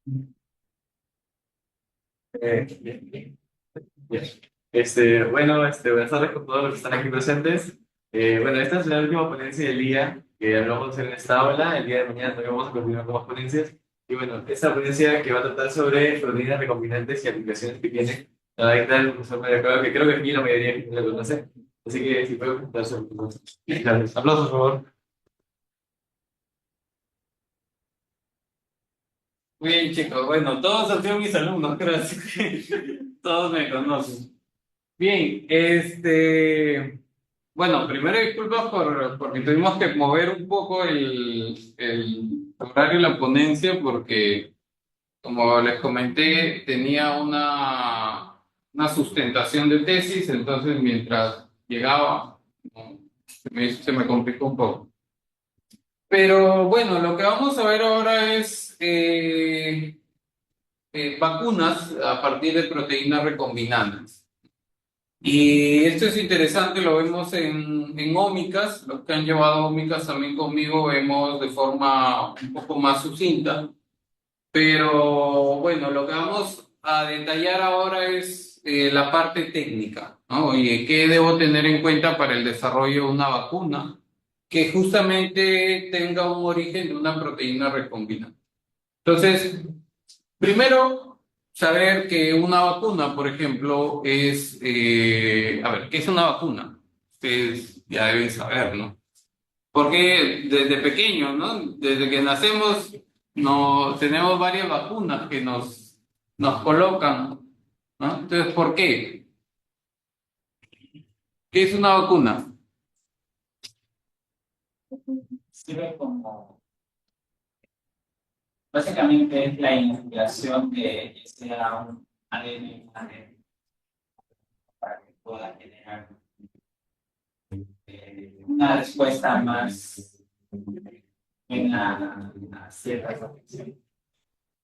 Bien, bien. Bien. Buenas tardes con todos los que están aquí presentes. Bueno, esta es la última ponencia del día que vamos a hacer en esta aula. El día de mañana también vamos a continuar con más ponencias. Y bueno, esta ponencia que va a tratar sobre proteínas recombinantes y aplicaciones que tiene la dicta el profesor Mario Cabo, que creo que aquí la mayoría la conoce. Así que si puede presentarse. Gracias. Aplausos, por favor. Muy bien, chicos. Bueno, todos han sido mis alumnos, creo, así que todos me conocen. Bien, bueno, primero disculpas porque tuvimos que mover un poco el horario de la ponencia porque, como les comenté, tenía una sustentación de tesis, entonces mientras llegaba, no, se me complicó un poco. Pero bueno, lo que vamos a ver ahora es vacunas a partir de proteínas recombinantes. Y esto es interesante, lo vemos en ómicas, los que han llevado ómicas también conmigo vemos de forma un poco más sucinta, pero bueno, lo que vamos a detallar ahora es la parte técnica, ¿no? Oye, ¿qué debo tener en cuenta para el desarrollo de una vacuna que justamente tenga un origen de una proteína recombinante? Entonces, primero, saber que una vacuna, por ejemplo, a ver, ¿qué es una vacuna? Ustedes ya deben saber, ¿no? Porque desde pequeños, ¿no? Desde que nacemos, no, tenemos varias vacunas que nos colocan, ¿no? Entonces, ¿por qué? ¿Qué es una vacuna? Sirve como, básicamente es la inoculación de que sea un ADN, para que pueda generar una respuesta más en a cierta protección.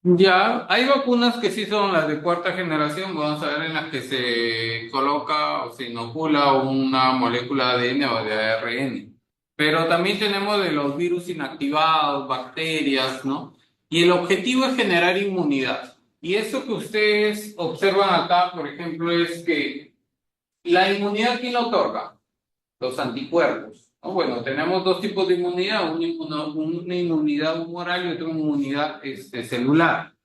Ya, hay vacunas que sí son las de cuarta generación, vamos a ver en las que se coloca o se inocula una molécula de ADN o de ARN. Pero también tenemos de los virus inactivados, bacterias, ¿no? Y el objetivo es generar inmunidad. Y eso que ustedes observan acá, por ejemplo, es que la inmunidad, ¿quién la otorga? Los anticuerpos, ¿no? Bueno, tenemos dos tipos de inmunidad, una inmunidad humoral y otra inmunidad celular.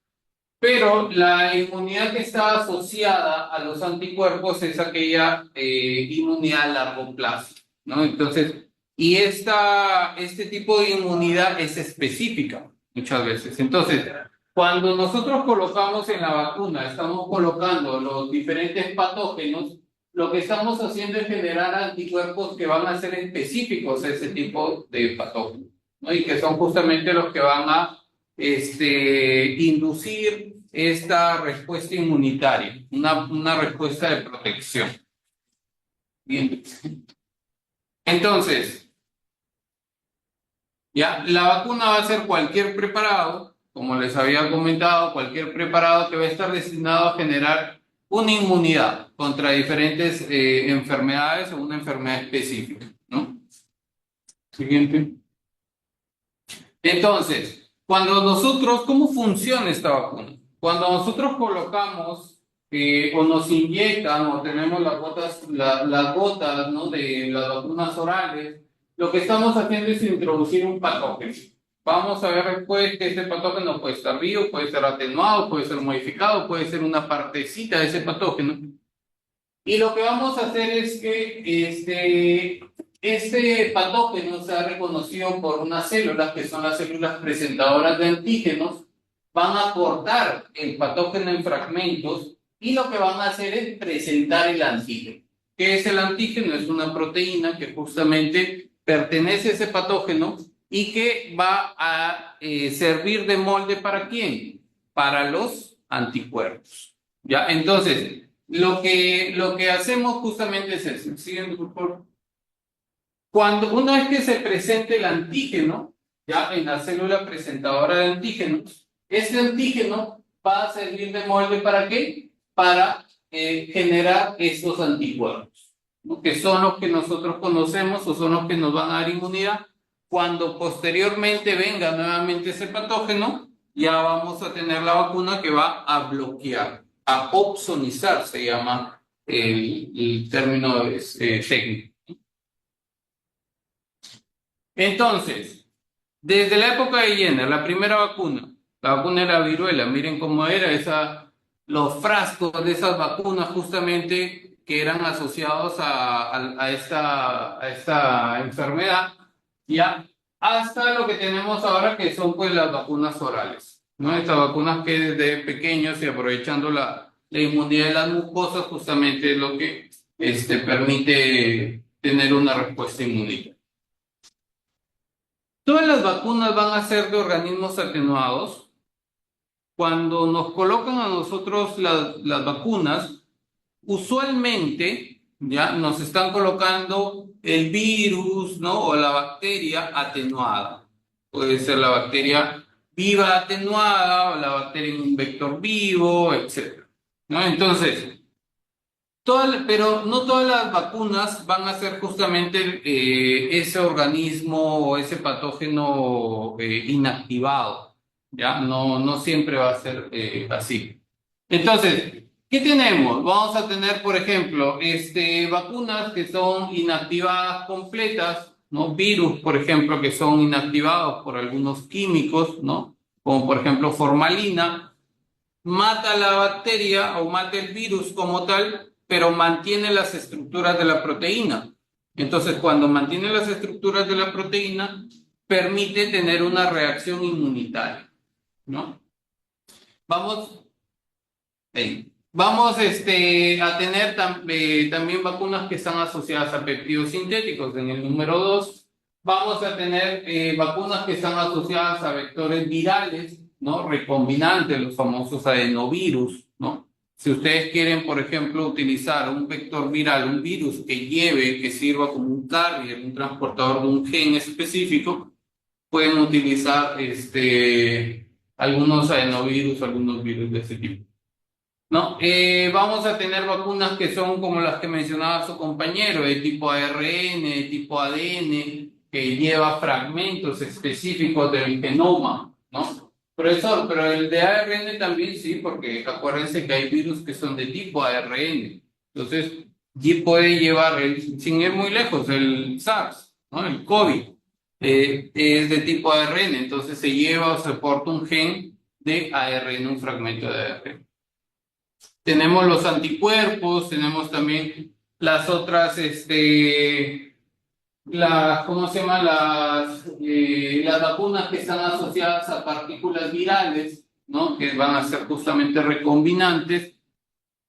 Pero la inmunidad que está asociada a los anticuerpos es aquella inmunidad a largo plazo, ¿no? Entonces, este tipo de inmunidad es específica muchas veces. Entonces, cuando nosotros colocamos en la vacuna, estamos colocando los diferentes patógenos, lo que estamos haciendo es generar anticuerpos que van a ser específicos a ese tipo de patógenos, ¿no? Y que son justamente los que van a inducir esta respuesta inmunitaria, una respuesta de protección. Bien. Entonces, ya, la vacuna va a ser cualquier preparado, como les había comentado, cualquier preparado que va a estar destinado a generar una inmunidad contra diferentes enfermedades o una enfermedad específica, ¿no? Siguiente. Entonces, ¿cómo funciona esta vacuna? Cuando nosotros colocamos o nos inyectan o tenemos las gotas, ¿no? De las vacunas orales, lo que estamos haciendo es introducir un patógeno. Vamos a ver después que ese patógeno puede estar vivo, puede ser atenuado, puede ser modificado, puede ser una partecita de ese patógeno. Y lo que vamos a hacer es que este patógeno sea reconocido por unas células, que son las células presentadoras de antígenos, van a cortar el patógeno en fragmentos y lo que van a hacer es presentar el antígeno. ¿Qué es el antígeno? Es una proteína que justamente pertenece a ese patógeno y que va a servir de molde ¿para quién? Para los anticuerpos. ¿Ya? Entonces, lo que hacemos justamente es eso. Siguiente, por favor. Una vez que se presente el antígeno, ya en la célula presentadora de antígenos, este antígeno va a servir de molde ¿para qué? Para generar estos anticuerpos, ¿no? Que son los que nosotros conocemos o son los que nos van a dar inmunidad cuando posteriormente venga nuevamente ese patógeno, ya vamos a tener la vacuna que va a bloquear, a opsonizar, se llama el término técnico. Entonces, desde la época de Jenner, la vacuna era viruela, miren cómo era los frascos de esas vacunas justamente que eran asociados a esta enfermedad, ya hasta lo que tenemos ahora que son pues las vacunas orales, ¿no? Estas vacunas que desde pequeños y aprovechando la inmunidad de las mucosas justamente es lo que permite tener una respuesta inmunitaria. Todas las vacunas van a ser de organismos atenuados. Cuando nos colocan a nosotros las vacunas, usualmente ya nos están colocando el virus, ¿no? O la bacteria atenuada. Puede ser la bacteria viva atenuada o la bacteria en un vector vivo, etc. ¿No? Entonces, pero no todas las vacunas van a ser justamente ese organismo o ese patógeno inactivado, ¿ya? No siempre va a ser así. Entonces, ¿qué tenemos? Vamos a tener, por ejemplo, vacunas que son inactivadas completas, ¿no? Virus, por ejemplo, que son inactivados por algunos químicos, ¿no? Como por ejemplo formalina, mata la bacteria o mata el virus como tal, pero mantiene las estructuras de la proteína. Entonces, cuando mantiene las estructuras de la proteína, permite tener una reacción inmunitaria, ¿no? Vamos, vamos a tener también vacunas que están asociadas a péptidos sintéticos. En el número 2, vamos a tener vacunas que están asociadas a vectores virales, ¿no? Recombinantes, los famosos adenovirus, ¿no? Si ustedes quieren, por ejemplo, utilizar un vector viral, un virus que sirva como un carrier, un transportador de un gen específico, pueden utilizar algunos adenovirus, algunos virus de ese tipo. ¿No? Vamos a tener vacunas que son como las que mencionaba su compañero, de tipo ARN, de tipo ADN, que lleva fragmentos específicos del genoma, ¿no? Profesor, pero el de ARN también sí, porque acuérdense que hay virus que son de tipo ARN. Entonces, puede llevar, sin ir muy lejos, el SARS, ¿no? El COVID, es de tipo ARN, entonces se lleva o se porta un gen de ARN, un fragmento de ARN. Tenemos los anticuerpos, tenemos también las otras, ¿cómo se llama? Las vacunas que están asociadas a partículas virales, ¿no? Que van a ser justamente recombinantes,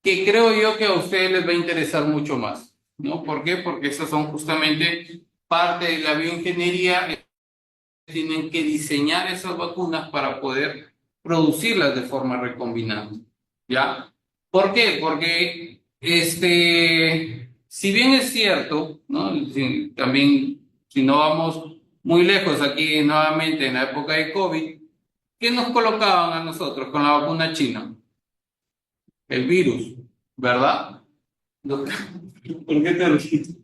que creo yo que a ustedes les va a interesar mucho más, ¿no? ¿Por qué? Porque esas son justamente parte de la bioingeniería. Tienen que diseñar esas vacunas para poder producirlas de forma recombinante, ¿ya? ¿Por qué? Porque, si bien es cierto, ¿no? También, si no vamos muy lejos aquí nuevamente en la época de COVID, ¿qué nos colocaban a nosotros con la vacuna china? El virus, ¿verdad? ¿Por qué te ríes?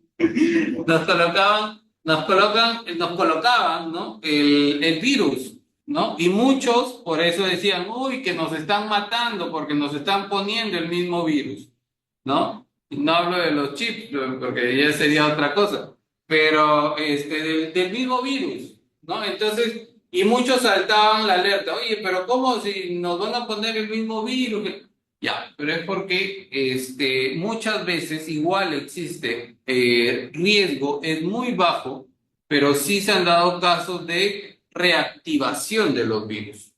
Nos colocaban, ¿no? El virus, ¿no? Y muchos por eso decían, uy, que nos están matando porque nos están poniendo el mismo virus, ¿no? Y no hablo de los chips, porque ya sería otra cosa, pero del mismo virus, ¿no? Entonces, y muchos saltaban la alerta, oye, pero ¿cómo si nos van a poner el mismo virus? Ya, pero es porque muchas veces igual existe riesgo, es muy bajo, pero sí se han dado casos de reactivación de los virus.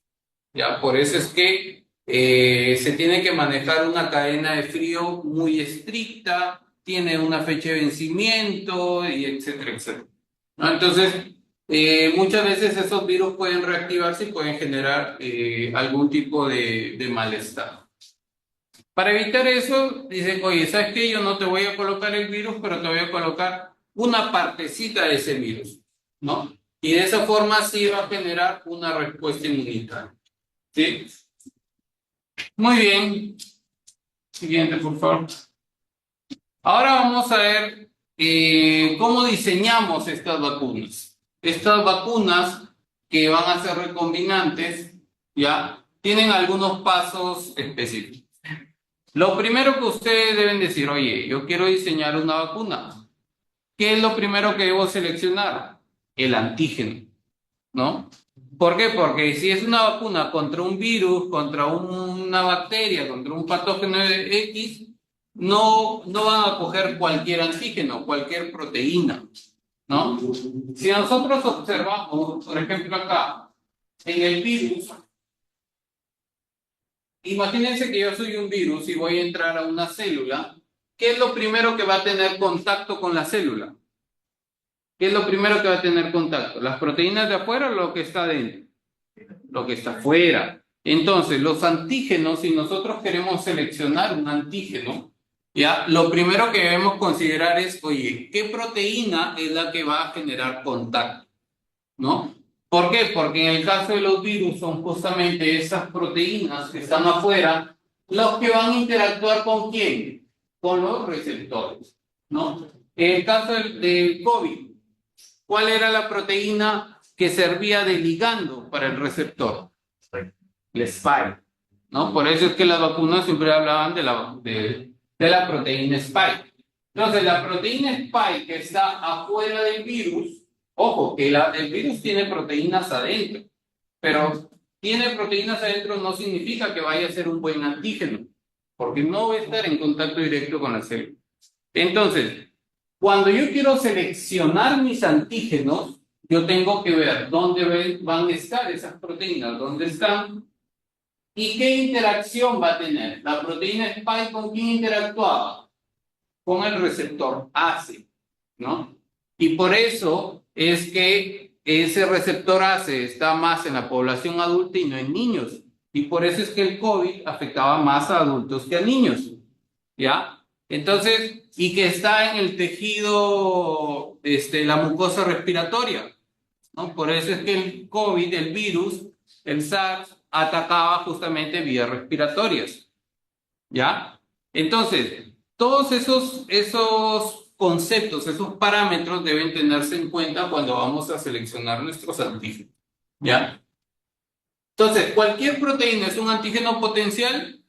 Ya, por eso es que se tiene que manejar una cadena de frío muy estricta, tiene una fecha de vencimiento, y etcétera, etcétera. ¿No? Entonces, muchas veces esos virus pueden reactivarse y pueden generar algún tipo de malestar. Para evitar eso, dicen, oye, ¿sabes qué? Yo no te voy a colocar el virus, pero te voy a colocar una partecita de ese virus, ¿no? Y de esa forma sí va a generar una respuesta inmunitaria. ¿Sí? Muy bien. Siguiente, por favor. Ahora vamos a ver cómo diseñamos estas vacunas. Estas vacunas que van a ser recombinantes, ¿ya? Tienen algunos pasos específicos. Lo primero que ustedes deben decir, oye, yo quiero diseñar una vacuna. ¿Qué es lo primero que debo seleccionar? El antígeno, ¿no? ¿Por qué? Porque si es una vacuna contra un virus, contra una bacteria, contra un patógeno X, no van a coger cualquier antígeno, cualquier proteína, ¿no? Si nosotros observamos, por ejemplo acá, en el virus, imagínense que yo soy un virus y voy a entrar a una célula. ¿Qué es lo primero que va a tener contacto con la célula? ¿Qué es lo primero que va a tener contacto? ¿Las proteínas de afuera o lo que está dentro? Lo que está afuera. Entonces, los antígenos, si nosotros queremos seleccionar un antígeno, ya, lo primero que debemos considerar es, oye, ¿qué proteína es la que va a generar contacto? ¿No? ¿Por qué? Porque en el caso de los virus son justamente esas proteínas que están afuera los que van a interactuar ¿con quién? Con los receptores, ¿no? En el caso del COVID, ¿cuál era la proteína que servía de ligando para el receptor? El spike, ¿no? Por eso es que las vacunas siempre hablaban de la proteína spike. Entonces, la proteína spike que está afuera del virus, ojo, que el virus tiene proteínas adentro, pero tiene proteínas adentro no significa que vaya a ser un buen antígeno, porque no va a estar en contacto directo con la célula. Entonces, cuando yo quiero seleccionar mis antígenos, yo tengo que ver dónde van a estar esas proteínas, dónde están y qué interacción va a tener. La proteína spike, ¿con quién interactuaba? Con el receptor ACE, ¿no? Y por eso es que ese receptor ACE está más en la población adulta y no en niños. Y por eso es que el COVID afectaba más a adultos que a niños, ¿ya? Entonces, y que está en el tejido, la mucosa respiratoria, ¿no? Por eso es que el COVID, el virus, el SARS, atacaba justamente vías respiratorias, ¿ya? Entonces, todos esos conceptos, esos parámetros deben tenerse en cuenta cuando vamos a seleccionar nuestros antígenos, ¿ya? Entonces, ¿cualquier proteína es un antígeno potencial?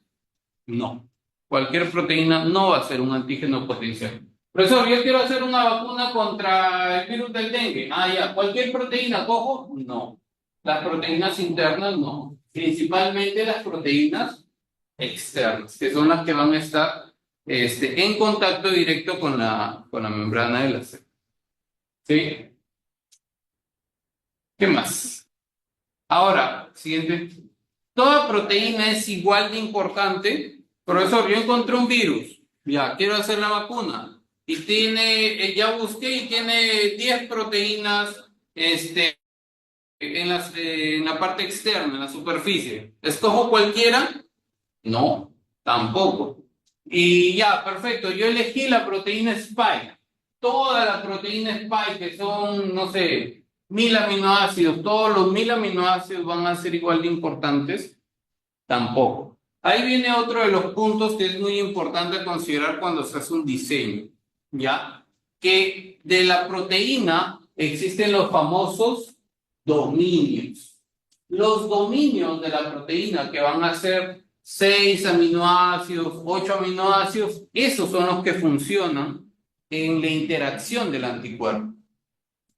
No. Cualquier proteína no va a ser un antígeno potencial. Profesor, yo quiero hacer una vacuna contra el virus del dengue. Ah, ya. ¿Cualquier proteína cojo? No. Las proteínas internas no. Principalmente las proteínas externas, que son las que van a estar en contacto directo con la membrana de la célula. ¿Sí? ¿Qué más? Ahora, siguiente. ¿Toda proteína es igual de importante? Profesor, yo encontré un virus, ya, quiero hacer la vacuna, y ya busqué y tiene 10 proteínas, en la parte externa, en la superficie. ¿Escojo cualquiera? No, tampoco. Y ya, perfecto, yo elegí la proteína Spike. Toda la proteína Spike, que son, no sé, 1000 aminoácidos, todos los 1000 aminoácidos van a ser igual de importantes. Tampoco. Ahí viene otro de los puntos que es muy importante considerar cuando se hace un diseño, ¿ya? Que de la proteína existen los famosos dominios. Los dominios de la proteína, que van a ser 6 aminoácidos, 8 aminoácidos, esos son los que funcionan en la interacción del anticuerpo.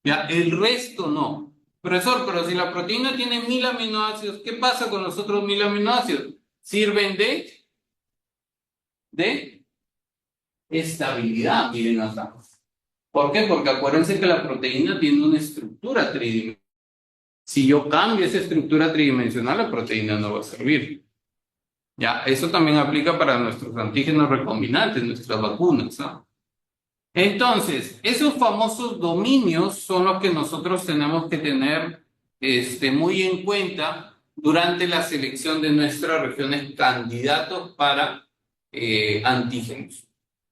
¿Ya? El resto no. Profesor, pero si la proteína tiene 1000 aminoácidos, ¿qué pasa con los otros 1000 aminoácidos? Sirven de estabilidad, miren acá. ¿Por qué? Porque acuérdense que la proteína tiene una estructura tridimensional. Si yo cambio esa estructura tridimensional, la proteína no va a servir. Ya, eso también aplica para nuestros antígenos recombinantes, nuestras vacunas, ¿no? Entonces, esos famosos dominios son los que nosotros tenemos que tener muy en cuenta durante la selección de nuestras regiones candidatos para antígenos,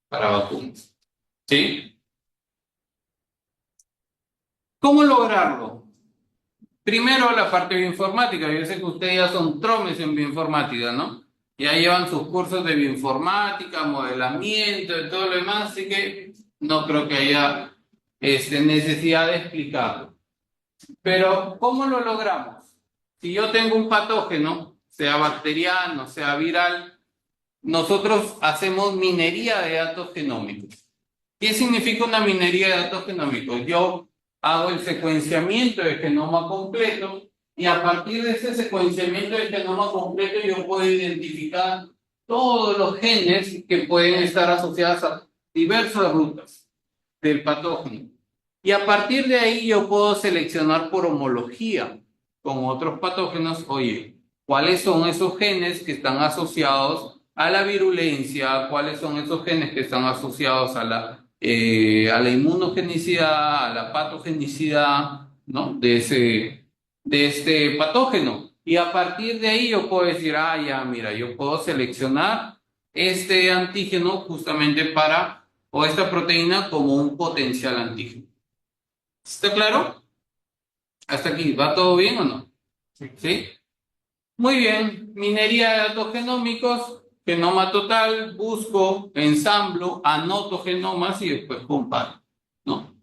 para vacunas. ¿Sí? ¿Cómo lograrlo? Primero, la parte bioinformática. Yo sé que ustedes ya son tromes en bioinformática, ¿no? Ya llevan sus cursos de bioinformática, modelamiento y todo lo demás, así que no creo que haya necesidad de explicarlo. Pero, ¿cómo lo logramos? si yo tengo un patógeno, sea bacteriano, sea viral, nosotros hacemos minería de datos genómicos. ¿Qué significa una minería de datos genómicos? Yo hago el secuenciamiento del genoma completo y a partir de ese secuenciamiento del genoma completo yo puedo identificar todos los genes que pueden estar asociados a diversas rutas del patógeno. Y a partir de ahí yo puedo seleccionar por homología con otros patógenos, oye, ¿cuáles son esos genes que están asociados a la virulencia? ¿Cuáles son esos genes que están asociados a la inmunogenicidad, a la patogenicidad, ¿no? de este patógeno? Y a partir de ahí yo puedo decir, ah, ya, mira, yo puedo seleccionar este antígeno justamente para, o esta proteína como un potencial antígeno. ¿Está claro? ¿Hasta aquí? ¿Va todo bien o no? ¿Sí? Muy bien. Minería de datos genómicos, genoma total, busco, ensamblo, anoto genomas y después comparo, ¿no?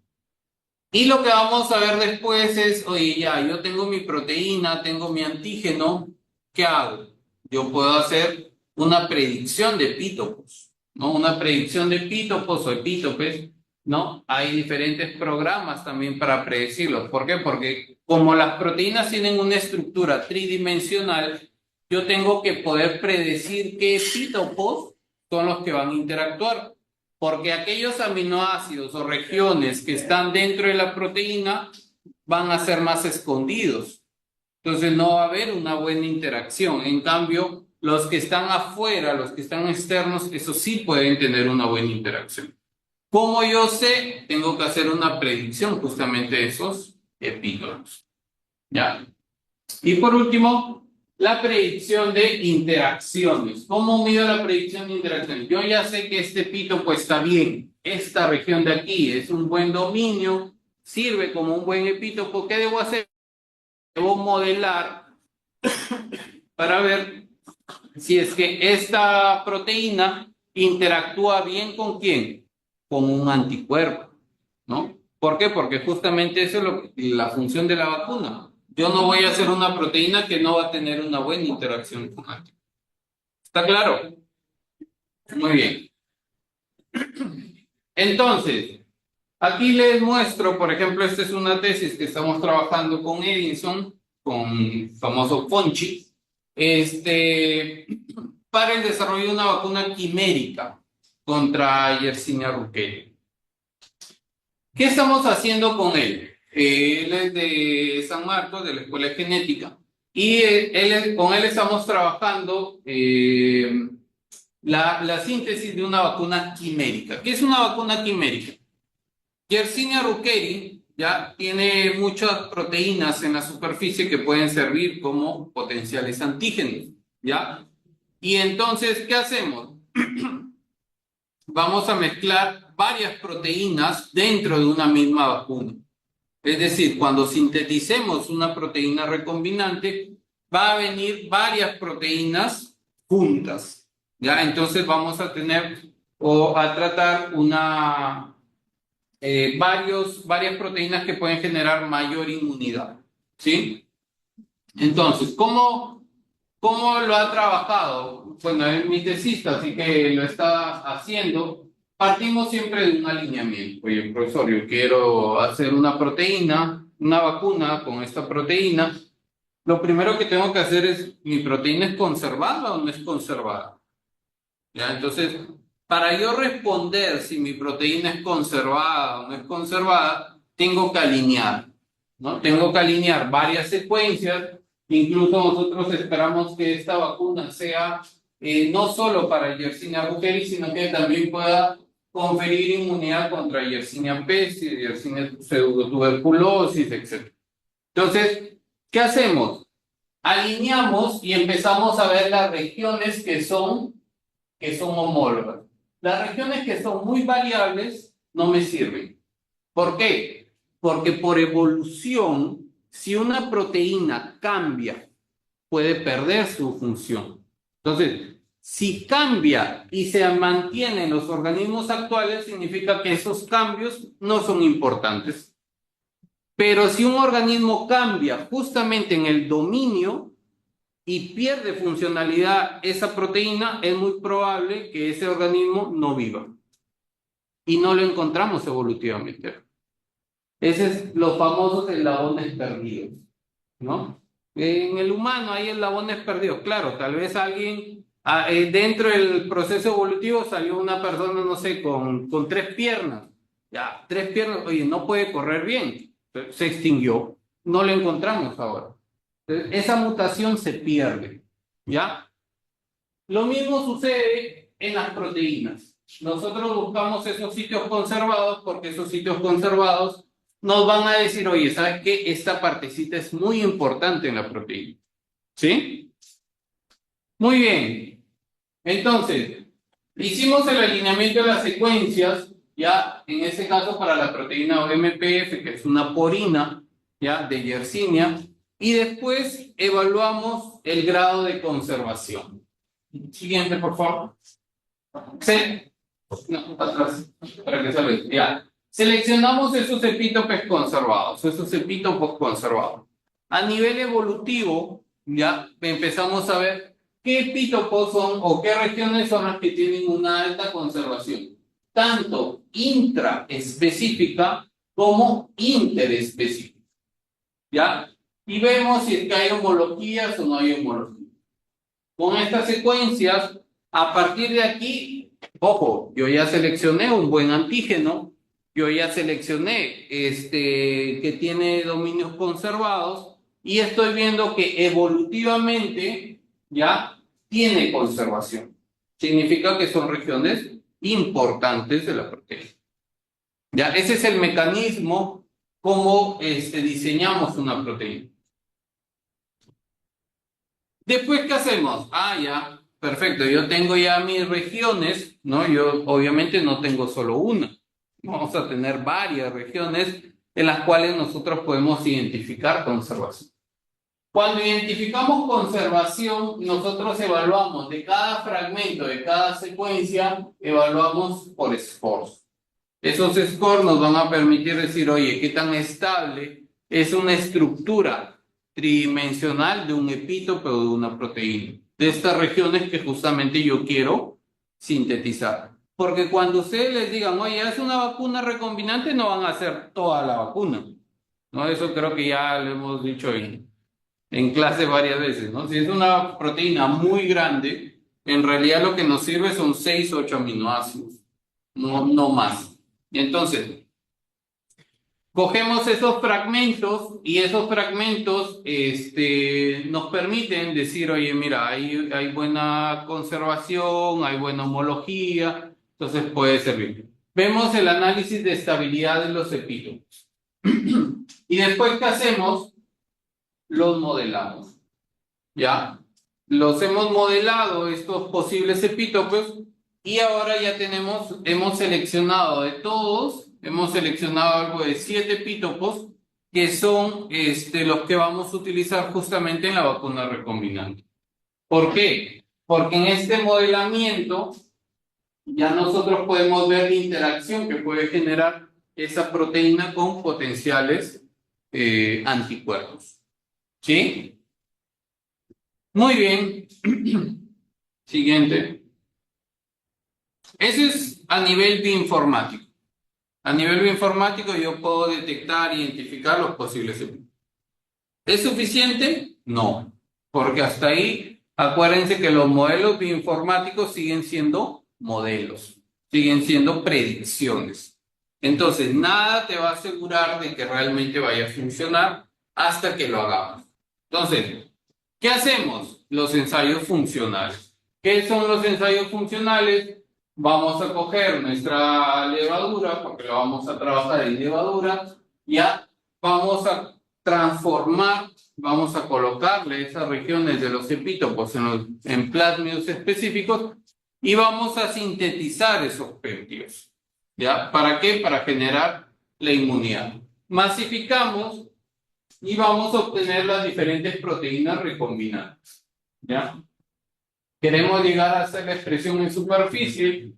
Y lo que vamos a ver después es, oye, ya, yo tengo mi proteína, tengo mi antígeno, ¿qué hago? Yo puedo hacer una predicción de epítopos, ¿no? Una predicción de epítopos o epítopes, ¿no? Hay diferentes programas también para predecirlos. ¿Por qué? Porque como las proteínas tienen una estructura tridimensional, yo tengo que poder predecir qué epítopos son los que van a interactuar. Porque aquellos aminoácidos o regiones que están dentro de la proteína van a ser más escondidos. Entonces no va a haber una buena interacción. En cambio, los que están afuera, los que están externos, esos sí pueden tener una buena interacción. ¿Cómo yo sé? Tengo que hacer una predicción justamente de esos epítopos. ¿Ya? Y por último, la predicción de interacciones. ¿Cómo mido la predicción de interacciones? Yo ya sé que este epítopo está bien. Esta región de aquí es un buen dominio, sirve como un buen epítopo. ¿Qué debo hacer? Debo modelar para ver si es que esta proteína interactúa bien con quién, con un anticuerpo, ¿no? ¿Por qué? Porque justamente eso es la función de la vacuna. Yo no voy a hacer una proteína que no va a tener una buena interacción con anticuerpos. ¿Está claro? Muy bien. Entonces, aquí les muestro, por ejemplo, esta es una tesis que estamos trabajando con Edinson, con el famoso Fonchi, para el desarrollo de una vacuna quimérica contra Yersinia Rukeri. ¿Qué estamos haciendo con él? Él es de San Marcos, de la Escuela de Genética, y con él estamos trabajando la síntesis de una vacuna quimérica. ¿Qué es una vacuna quimérica? Yersinia Rukeri ya tiene muchas proteínas en la superficie que pueden servir como potenciales antígenos, ¿ya? Y entonces, ¿qué hacemos? Vamos a mezclar varias proteínas dentro de una misma vacuna. Es decir, cuando sinteticemos una proteína recombinante, va a venir varias proteínas juntas, ¿ya? Entonces vamos a tener o a tratar varias proteínas que pueden generar mayor inmunidad, ¿sí? Entonces, ¿cómo lo ha trabajado? Bueno, es mi tesista, así que lo está haciendo. Partimos siempre de un alineamiento. Oye, profesor, yo quiero hacer una proteína, una vacuna con esta proteína. Lo primero que tengo que hacer es, ¿mi proteína es conservada o no es conservada? ¿Ya? Entonces, para yo responder si mi proteína es conservada o no es conservada, tengo que alinear, ¿no? Tengo que alinear varias secuencias. Incluso nosotros esperamos que esta vacuna sea no solo para Yersinia Rukeri, sino que también pueda conferir inmunidad contra Yersinia pestis, Yersinia pseudotuberculosis, etc. Entonces, ¿qué hacemos? Alineamos y empezamos a ver las regiones que son homólogas. Las regiones que son muy variables no me sirven. ¿Por qué? Porque por evolución, si una proteína cambia, puede perder su función. Entonces, si cambia y se mantiene en los organismos actuales, significa que esos cambios no son importantes. Pero si un organismo cambia justamente en el dominio y pierde funcionalidad esa proteína, es muy probable que ese organismo no viva. Y no lo encontramos evolutivamente. Ese es los famosos eslabones perdidos, ¿no? En el humano hay eslabones perdidos. Claro, tal vez alguien dentro del proceso evolutivo salió una persona, no sé, con 3 piernas. Ya, 3 piernas, oye, no puede correr bien. Se extinguió. No lo encontramos ahora. Esa mutación se pierde, ¿ya? Lo mismo sucede en las proteínas. Nosotros buscamos esos sitios conservados porque esos sitios conservados nos van a decir, oye, ¿sabes qué? Esta partecita es muy importante en la proteína. ¿Sí? Muy bien. Entonces, hicimos el alineamiento de las secuencias, ya en este caso para la proteína OMPF, que es una porina, ya de Yersinia, y después evaluamos el grado de conservación. Siguiente, por favor. No, atrás, para que salga. Ya. Seleccionamos esos epítopes conservados, esos epítopos conservados. A nivel evolutivo, ya empezamos a ver qué epítopos son o qué regiones son las que tienen una alta conservación, tanto intraespecífica como interespecífica. ¿Ya? Y vemos si es que hay homologías o no hay homologías. Con estas secuencias, a partir de aquí, ojo, yo ya seleccioné un buen antígeno, yo ya seleccioné que tiene dominios conservados y estoy viendo que evolutivamente ya tiene conservación. Significa que son regiones importantes de la proteína. Ya, ese es el mecanismo como diseñamos una proteína. Después, ¿qué hacemos? Ya, perfecto, yo tengo ya mis regiones, ¿no? Yo obviamente no tengo solo una. Vamos a tener varias regiones en las cuales nosotros podemos identificar conservación. Cuando identificamos conservación, nosotros evaluamos de cada fragmento, de cada secuencia, evaluamos por scores. Esos scores nos van a permitir decir, oye, ¿qué tan estable es una estructura tridimensional de un epítope o de una proteína? De estas regiones que justamente yo quiero sintetizar. Porque cuando ustedes les digan, oye, es una vacuna recombinante, no van a hacer toda la vacuna. ¿No? Eso creo que ya lo hemos dicho en clase varias veces, ¿no? Si es una proteína muy grande, en realidad lo que nos sirve son 6 o 8 aminoácidos, no más. Y entonces, cogemos esos fragmentos y esos fragmentos nos permiten decir, oye, mira, hay buena conservación, hay buena homología, entonces puede servir. Vemos el análisis de estabilidad de los epítopos. Y después, ¿qué hacemos? Los modelamos. ¿Ya? Los hemos modelado, estos posibles epítopos, y ahora ya hemos seleccionado de todos, hemos seleccionado algo de 7 epítopos que son los que vamos a utilizar justamente en la vacuna recombinante. ¿Por qué? Porque en este modelamiento ya nosotros podemos ver la interacción que puede generar esa proteína con potenciales anticuerpos. ¿Sí? Muy bien. Siguiente. Ese es a nivel bioinformático. A nivel bioinformático yo puedo detectar e identificar los posibles epítopos. ¿Es suficiente? No. Porque hasta ahí, acuérdense que los modelos bioinformáticos siguen siendo modelos, siguen siendo predicciones. Entonces, nada te va a asegurar de que realmente vaya a funcionar hasta que lo hagamos. Entonces, ¿qué hacemos? Los ensayos funcionales. ¿Qué son los ensayos funcionales? Vamos a coger nuestra levadura, porque la vamos a trabajar en levadura, ya vamos a transformar, vamos a colocarle esas regiones de los epítopos en plásmidos específicos y vamos a sintetizar esos péptidos. ¿Ya? ¿Para qué? Para generar la inmunidad. Masificamos y vamos a obtener las diferentes proteínas recombinantes. ¿Ya? Queremos llegar a hacer la expresión en superficie,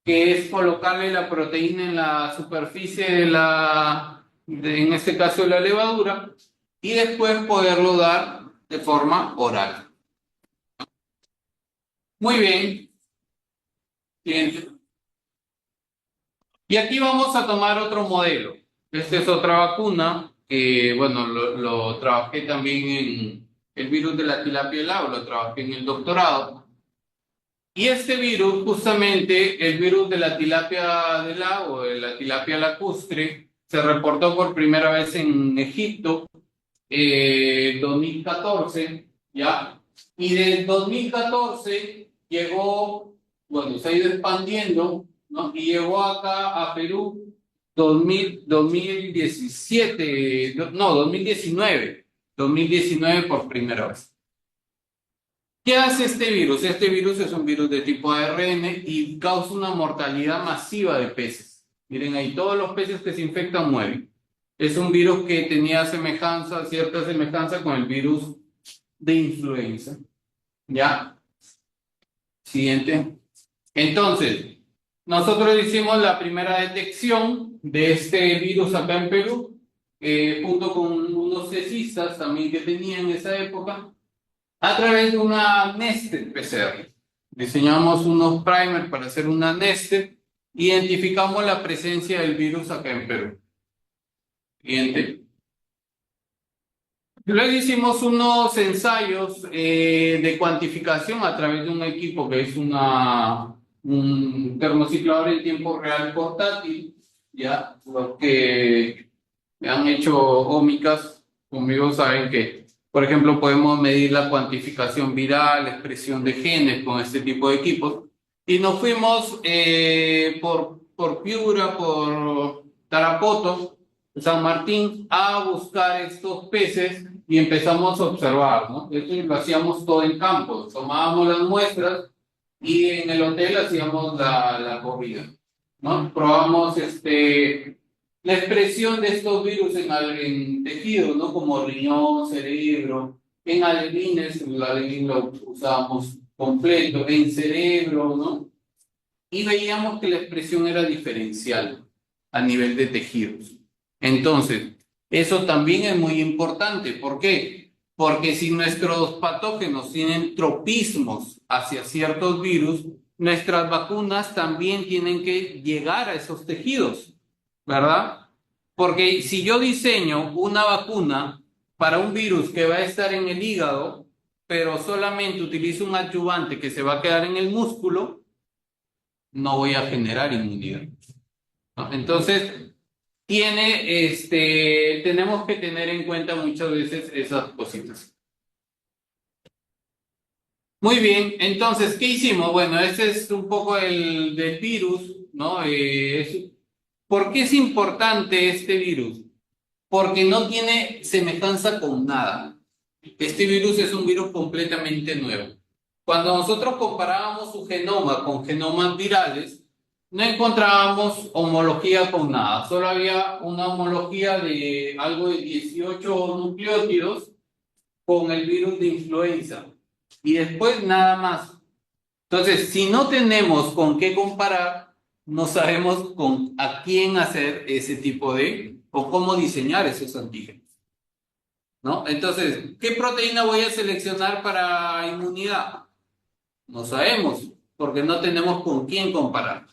que es colocarle la proteína en la superficie en este caso la levadura, y después poderlo dar de forma oral. Muy bien. Siguiente. Y aquí vamos a tomar otro modelo. Esta es otra vacuna que, bueno, lo trabajé también en el virus de la tilapia del lago, lo trabajé en el doctorado. Y este virus, justamente el virus de la tilapia del lago, de la tilapia lacustre, se reportó por primera vez en Egipto 2014, ¿ya? Y del 2014 llegó, bueno, se ha ido expandiendo, ¿no? Y llegó acá a Perú 2017, no, 2019 por primera vez. ¿Qué hace este virus? Este virus es un virus de tipo ARN y causa una mortalidad masiva de peces. Miren ahí, todos los peces que se infectan mueren. Es un virus que tenía semejanza, cierta semejanza con el virus de influenza. ¿Ya? Siguiente. Entonces, nosotros hicimos la primera detección de este virus acá en Perú, junto con unos cesistas también que tenía en esa época, a través de una nested PCR. Diseñamos unos primers para hacer una nested, identificamos la presencia del virus acá en Perú. Siguiente. Luego hicimos unos ensayos de cuantificación a través de un equipo que es un termociclador en tiempo real portátil. Ya, los que han hecho ómicas conmigo saben que, por ejemplo, podemos medir la cuantificación viral, la expresión de genes con este tipo de equipos. Y nos fuimos por Piura, por Tarapoto, San Martín, a buscar estos peces y empezamos a observar, ¿no? Esto lo hacíamos todo en campo, tomábamos las muestras y en el hotel hacíamos la corrida, ¿no? Probamos la expresión de estos virus en tejidos, ¿no? Como riñón, cerebro, en alevines, el alevín lo usábamos completo, en cerebro, ¿no? Y veíamos que la expresión era diferencial a nivel de tejidos. Entonces, eso también es muy importante. ¿Por qué? Porque si nuestros patógenos tienen tropismos hacia ciertos virus, nuestras vacunas también tienen que llegar a esos tejidos, ¿verdad? Porque si yo diseño una vacuna para un virus que va a estar en el hígado, pero solamente utilizo un adyuvante que se va a quedar en el músculo, no voy a generar inmunidad, ¿no? Entonces, tenemos que tener en cuenta muchas veces esas cositas. Muy bien, entonces, ¿qué hicimos? Bueno, ese es un poco el del virus, ¿no? ¿Por qué es importante este virus? Porque no tiene semejanza con nada. Este virus es un virus completamente nuevo. Cuando nosotros comparábamos su genoma con genomas virales, no encontrábamos homología con nada. Solo había una homología de algo de 18 nucleótidos con el virus de influenza. Y después nada más. Entonces, si no tenemos con qué comparar, no sabemos a quién hacer ese tipo o cómo diseñar esos antígenos, ¿no? Entonces, ¿qué proteína voy a seleccionar para inmunidad? No sabemos, porque no tenemos con quién comparar.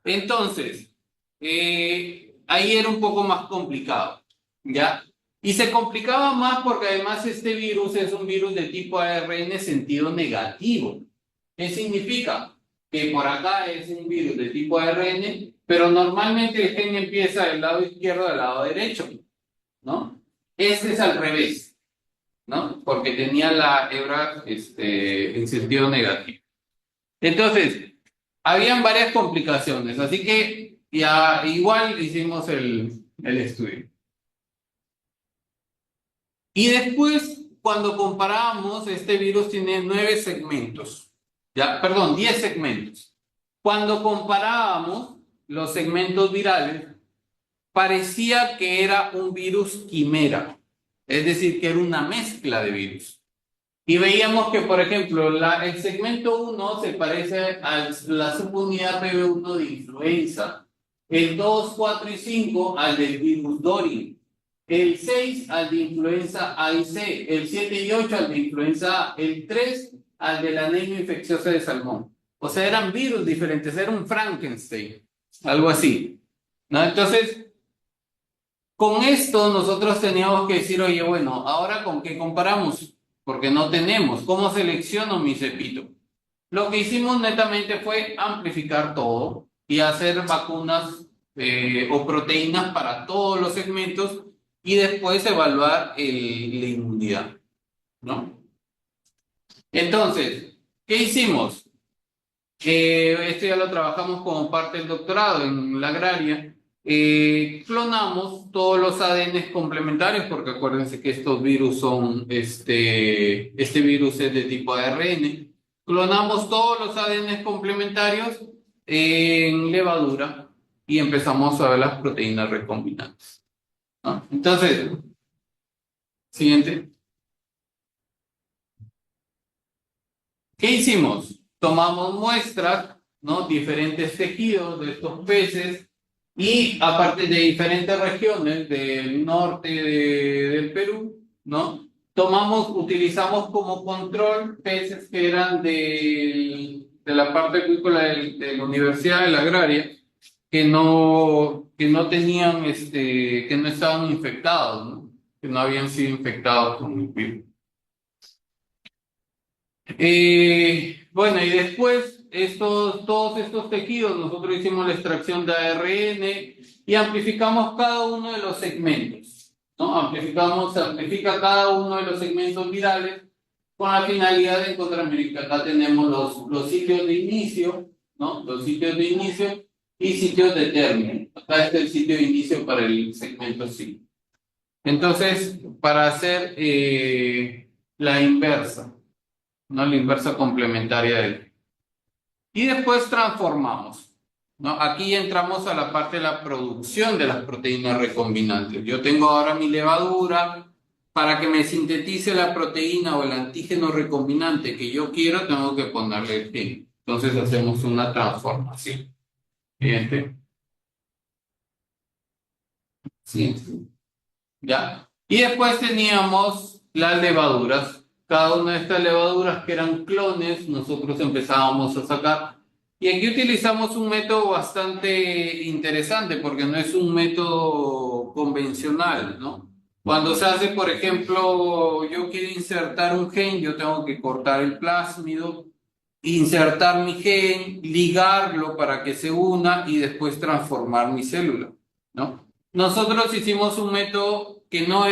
Entonces, ahí era un poco más complicado, ¿ya? Y se complicaba más porque además este virus es un virus de tipo ARN sentido negativo. ¿Qué significa? Que por acá es un virus de tipo ARN, pero normalmente el gen empieza del lado izquierdo al lado derecho, ¿no? Este es al revés, ¿no? Porque tenía la hebra en sentido negativo. Entonces, habían varias complicaciones, así que ya igual hicimos el estudio. Y después, cuando comparábamos, este virus tiene 9 segmentos, ya, perdón, 10 segmentos. Cuando comparábamos los segmentos virales, parecía que era un virus quimera, es decir, que era una mezcla de virus. Y veíamos que, por ejemplo, el segmento 1 se parece a la subunidad PB1 de influenza. el 2, 4 y 5 al del virus Dory, el 6 al de influenza A y C, el 7 y 8 al de influenza A, el 3 al de la anemia infecciosa de salmón. O sea, eran virus diferentes, era un Frankenstein, algo así, ¿no? Entonces, con esto nosotros teníamos que decir, oye, bueno, ¿ahora con qué comparamos? Porque no tenemos. ¿Cómo selecciono mi cepito? Lo que hicimos netamente fue amplificar todo y hacer vacunas o proteínas para todos los segmentos y después evaluar la inmunidad, ¿no? Entonces, ¿qué hicimos? Esto ya lo trabajamos como parte del doctorado en la agraria. Clonamos todos los ADNs complementarios, porque acuérdense que estos virus son, este virus es de tipo ARN. Clonamos todos los ADNs complementarios en levadura y empezamos a ver las proteínas recombinantes, ¿no? Entonces, siguiente. ¿Qué hicimos? Tomamos muestras, ¿no? Diferentes tejidos de estos peces y aparte de diferentes regiones del norte del Perú, ¿no? Utilizamos como control peces que eran de la parte acuícola de la Universidad de la Agraria, que no tenían, que no estaban infectados, ¿no? Que no habían sido infectados con el virus. Bueno, y después todos estos tejidos, nosotros hicimos la extracción de ARN y amplificamos cada uno de los segmentos, ¿no? Se amplifica cada uno de los segmentos virales con la finalidad de encontrar, miren, que acá tenemos los sitios de inicio, ¿no? Los sitios de inicio y sitios de término. Acá está el sitio de inicio para el segmento 5. Entonces, para hacer la inversa, ¿no? La inversa complementaria del. Y después transformamos, ¿no? Aquí entramos a la parte de la producción de las proteínas recombinantes. Yo tengo ahora mi levadura. Para que me sintetice la proteína o el antígeno recombinante que yo quiero, tengo que ponerle el gen. Entonces hacemos una transformación. Siguiente. Siguiente. ¿Ya? Y después teníamos las levaduras. Cada una de estas levaduras que eran clones, nosotros empezábamos a sacar. Y aquí utilizamos un método bastante interesante porque no es un método convencional, ¿no? Cuando se hace, por ejemplo, yo quiero insertar un gen, yo tengo que cortar el plásmido, insertar mi gen, ligarlo para que se una y después transformar mi célula, ¿no? Nosotros hicimos un método que no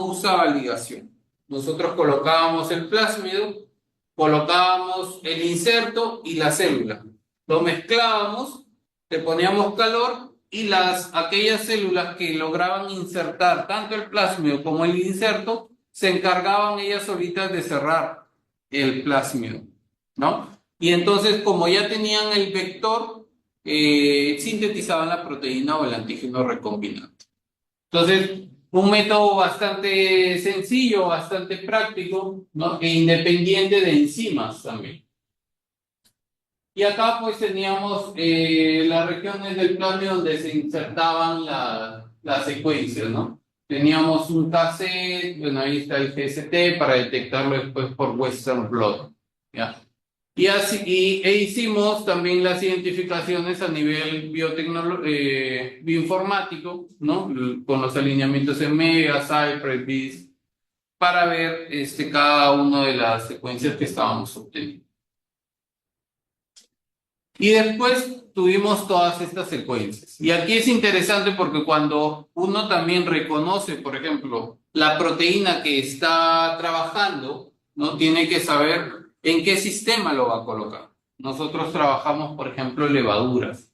usaba ligación. Nosotros colocábamos el plásmido, colocábamos el inserto y la célula. Lo mezclábamos, le poníamos calor y aquellas células que lograban insertar tanto el plásmido como el inserto, se encargaban ellas solitas de cerrar el plásmido, ¿no? Y entonces, como ya tenían el vector, sintetizaban la proteína o el antígeno recombinante. Entonces, un método bastante sencillo, bastante práctico, ¿no? E independiente de enzimas también. Y acá pues teníamos las regiones del plásmido donde se insertaban las secuencias, ¿no? Teníamos un cassette, bueno, ahí está el GST para detectarlo después por Western blot, ¿ya? Hicimos también las identificaciones a nivel bioinformático, ¿no? Con los alineamientos en Mega, Cypress, BIS, para ver cada una de las secuencias que estábamos obteniendo. Y después tuvimos todas estas secuencias. Y aquí es interesante porque cuando uno también reconoce, por ejemplo, la proteína que está trabajando, ¿no? Tiene que saber en qué sistema lo va a colocar. Nosotros trabajamos, por ejemplo, levaduras.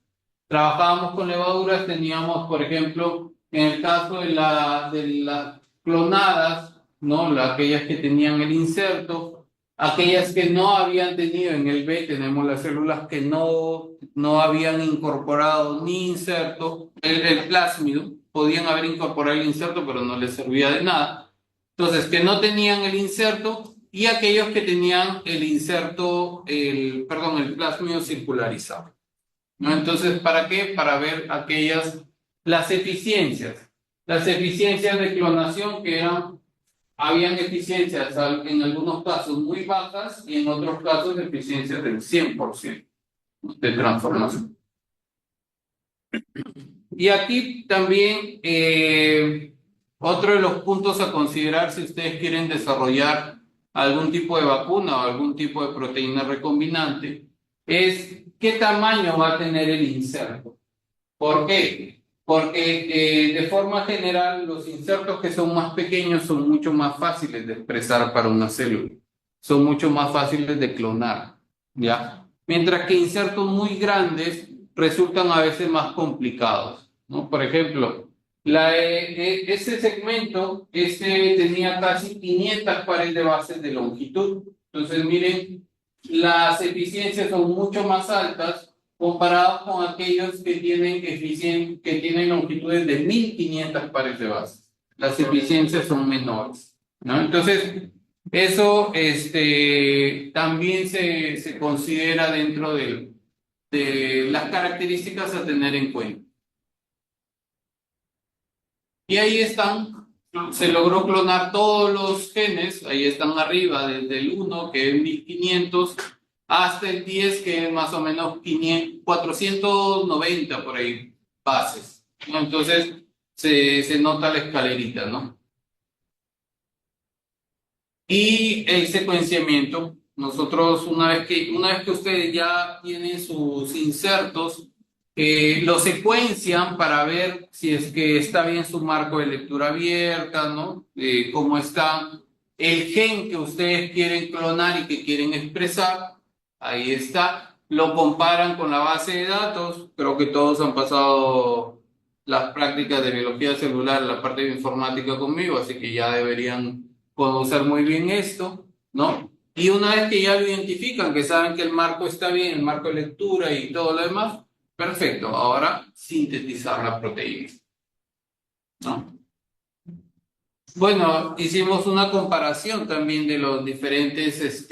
Trabajábamos con levaduras, teníamos, por ejemplo, en el caso de las clonadas, ¿no? Aquellas que tenían el inserto. Aquellas que no habían tenido en el B, tenemos las células que no habían incorporado ni inserto, el plásmido, podían haber incorporado el inserto, pero no les servía de nada. Entonces, que no tenían el inserto y aquellos que tenían el inserto, el plásmido circularizado, ¿no? Entonces, ¿para qué? Para ver las eficiencias. Las eficiencias de clonación que habían eficiencias en algunos casos muy bajas y en otros casos eficiencias del 100% de transformación. Y aquí también otro de los puntos a considerar si ustedes quieren desarrollar algún tipo de vacuna o algún tipo de proteína recombinante es qué tamaño va a tener el inserto. ¿Por qué? Porque de forma general los insertos que son más pequeños son mucho más fáciles de expresar para una célula, son mucho más fáciles de clonar, ¿ya? Mientras que insertos muy grandes resultan a veces más complicados, ¿no? Por ejemplo, ese segmento tenía casi 500 pares de bases de longitud. Entonces, miren, las eficiencias son mucho más altas comparados con aquellos que tienen longitudes de 1500 pares de bases. Las eficiencias son menores, ¿no? Entonces, eso también se considera dentro de las características a tener en cuenta. Y ahí están, se logró clonar todos los genes, ahí están arriba, desde el 1, que es 1500, hasta el 10, que es más o menos 490 por ahí, bases, ¿no? Entonces, se nota la escalerita, ¿no? Y el secuenciamiento, nosotros una vez que ustedes ya tienen sus insertos, lo secuencian para ver si es que está bien su marco de lectura abierta, ¿no? Cómo está el gen que ustedes quieren clonar y que quieren expresar. Ahí está. Lo comparan con la base de datos. Creo que todos han pasado las prácticas de biología celular, la parte de informática conmigo, así que ya deberían conocer muy bien esto, ¿no? Y una vez que ya lo identifican, que saben que el marco está bien, el marco de lectura y todo lo demás, perfecto, ahora sintetizar la proteína, ¿no? Bueno, hicimos una comparación también de los diferentes,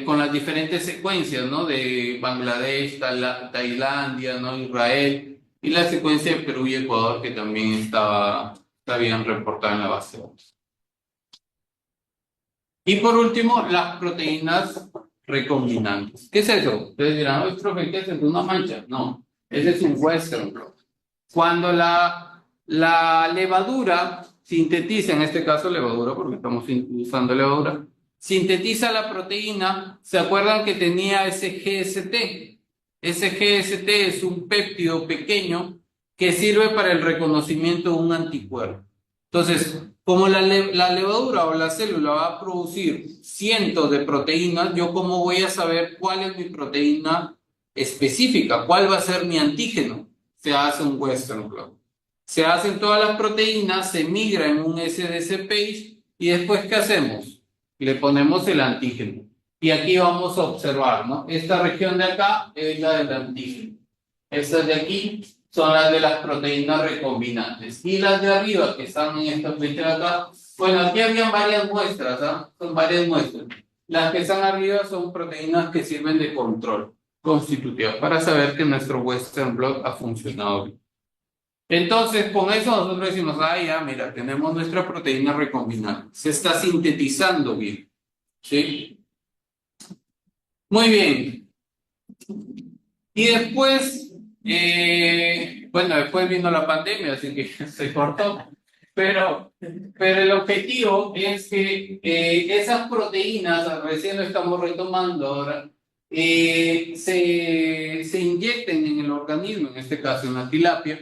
con las diferentes secuencias, ¿no? De Bangladesh, Tailandia, ¿no? Israel, y la secuencia de Perú y Ecuador, que también está bien reportada en la base de datos. Y por último, las proteínas recombinantes. ¿Qué es eso? Ustedes dirán, "Oye, profe, ¿qué es eso? ¿Una mancha?" No, ese es un western blot. Cuando la levadura sintetiza, en este caso levadura, porque estamos usando levadura, sintetiza la proteína, ¿se acuerdan que tenía ese GST? Ese GST es un péptido pequeño que sirve para el reconocimiento de un anticuerpo. Entonces, como la levadura o la célula va a producir cientos de proteínas, ¿yo cómo voy a saber cuál es mi proteína específica? ¿Cuál va a ser mi antígeno? Se hace un Western blot. Se hacen todas las proteínas, se migra en un SDC page y después ¿qué hacemos? Le ponemos el antígeno. Y aquí vamos a observar, ¿no? Esta región de acá es la del antígeno. Estas de aquí son las de las proteínas recombinantes. Y las de arriba, que están en esta flecha de acá, bueno, aquí habían varias muestras, ¿ah? Son varias muestras. Las que están arriba son proteínas que sirven de control constitutiva para saber que nuestro Western blot ha funcionado bien. Entonces, con eso nosotros decimos, ah, ya, mira, tenemos nuestra proteína recombinante. Se está sintetizando bien. ¿Sí? Muy bien. Y después, bueno, después vino la pandemia, así que se cortó. Pero el objetivo es que esas proteínas, recién lo estamos retomando ahora, se inyecten en el organismo, en este caso en la tilapia,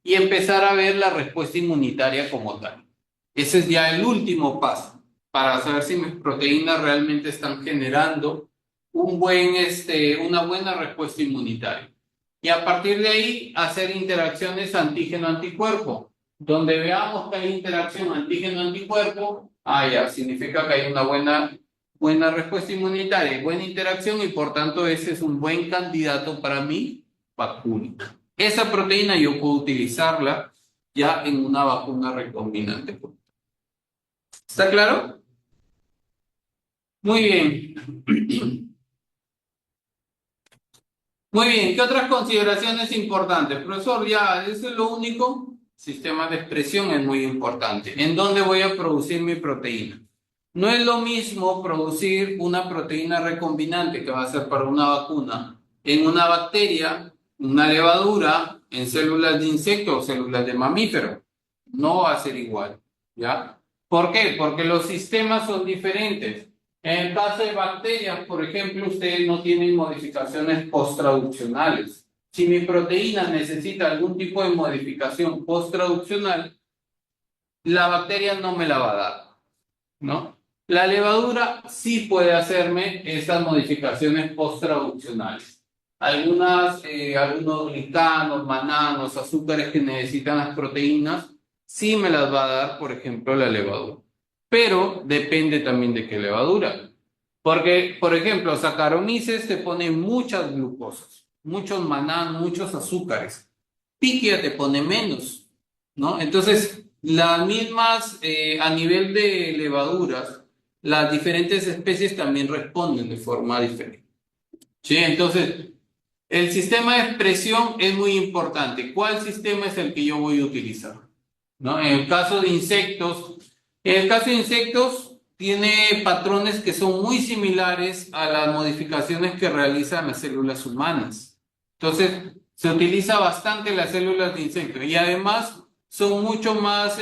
y empezar a ver la respuesta inmunitaria como tal. Ese es ya el último paso para saber si mis proteínas realmente están generando una buena respuesta inmunitaria. Y a partir de ahí, hacer interacciones antígeno-anticuerpo. Donde veamos que hay interacción antígeno-anticuerpo, ya, significa que hay una buena respuesta inmunitaria, buena interacción y por tanto ese es un buen candidato para mi vacuna. Esa proteína yo puedo utilizarla ya en una vacuna recombinante. ¿Está claro? Muy bien. Muy bien, ¿qué otras consideraciones importantes? Profesor, ya, eso es lo único. Sistema de expresión es muy importante. ¿En dónde voy a producir mi proteína? No es lo mismo producir una proteína recombinante que va a ser para una vacuna en una bacteria, una levadura, en células de insecto o células de mamífero. No va a ser igual, ¿ya? ¿Por qué? Porque los sistemas son diferentes. En el caso de bacterias, por ejemplo, ustedes no tienen modificaciones posttraduccionales. Si mi proteína necesita algún tipo de modificación posttraduccional, la bacteria no me la va a dar, ¿no? La levadura sí puede hacerme estas modificaciones posttraduccionales. Algunos glicanos, mananos, azúcares que necesitan las proteínas, sí me las va a dar, por ejemplo, la levadura. Pero depende también de qué levadura. Porque, por ejemplo, Saccharomyces te pone muchas glucosas, muchos mananos, muchos azúcares. Piquia te pone menos, ¿no? Entonces, las mismas, a nivel de levaduras, las diferentes especies también responden de forma diferente. ¿Sí? Entonces, el sistema de expresión es muy importante. ¿Cuál sistema es el que yo voy a utilizar? ¿No? En el caso de insectos, tiene patrones que son muy similares a las modificaciones que realizan las células humanas. Entonces, se utiliza bastante las células de insectos y además son mucho más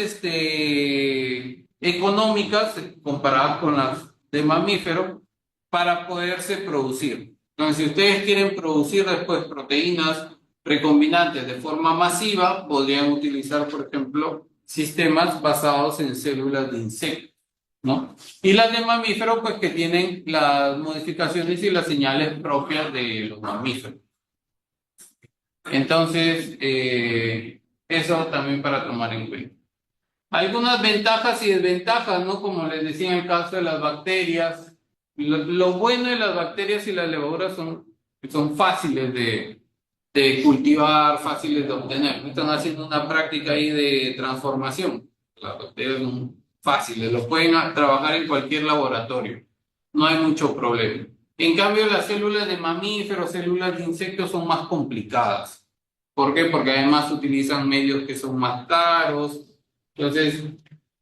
económicas comparadas con las de mamífero para poderse producir. Entonces, si ustedes quieren producir después proteínas recombinantes de forma masiva, podrían utilizar, por ejemplo, sistemas basados en células de insectos, ¿no? Y las de mamíferos, pues que tienen las modificaciones y las señales propias de los mamíferos. Entonces, eso también para tomar en cuenta. Algunas ventajas y desventajas, ¿no? Como les decía en el caso de las bacterias. Lo bueno de las bacterias y las levaduras son fáciles de cultivar, fáciles de obtener. Están haciendo una práctica ahí de transformación. Las bacterias son fáciles, lo pueden trabajar en cualquier laboratorio. No hay mucho problema. En cambio, las células de mamíferos, células de insectos son más complicadas. ¿Por qué? Porque además utilizan medios que son más caros. Entonces,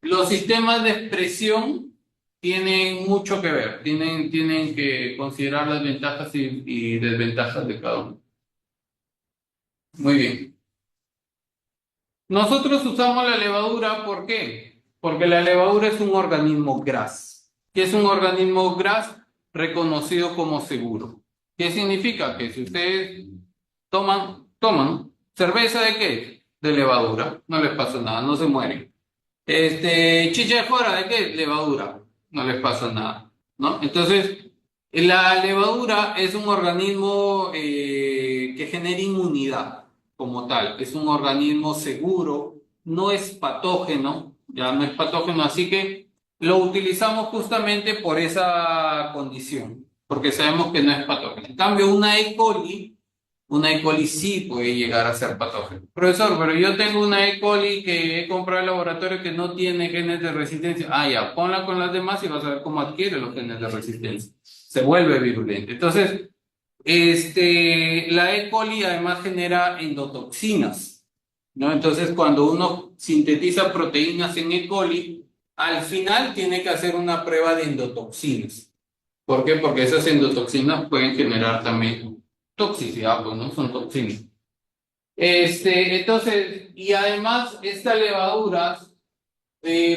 los sistemas de expresión tienen mucho que ver, tienen que considerar las ventajas y desventajas de cada uno. Muy bien. Nosotros usamos la levadura, ¿por qué? Porque la levadura es un organismo GRAS. ¿Qué es un organismo GRAS? Reconocido como seguro. ¿Qué significa? Que si ustedes toman cerveza ¿de qué? De levadura, no les pasa nada, no se mueren. Chicha de fuera, ¿de qué? Levadura, no les pasa nada, ¿no? Entonces, la levadura es un organismo que genera inmunidad como tal, es un organismo seguro, no es patógeno, ya no es patógeno, así que lo utilizamos justamente por esa condición, porque sabemos que no es patógeno. En cambio, una E. coli sí puede llegar a ser patógeno. Profesor, pero yo tengo una E. coli que he comprado en el laboratorio que no tiene genes de resistencia. Ah, ya, ponla con las demás y vas a ver cómo adquiere los genes de resistencia. Se vuelve virulento. Entonces, la E. coli además genera endotoxinas, ¿no? Entonces, cuando uno sintetiza proteínas en E. coli, al final tiene que hacer una prueba de endotoxinas. ¿Por qué? Porque esas endotoxinas pueden generar también toxicidad, pues no son toxinas. Entonces, y además, estas levaduras,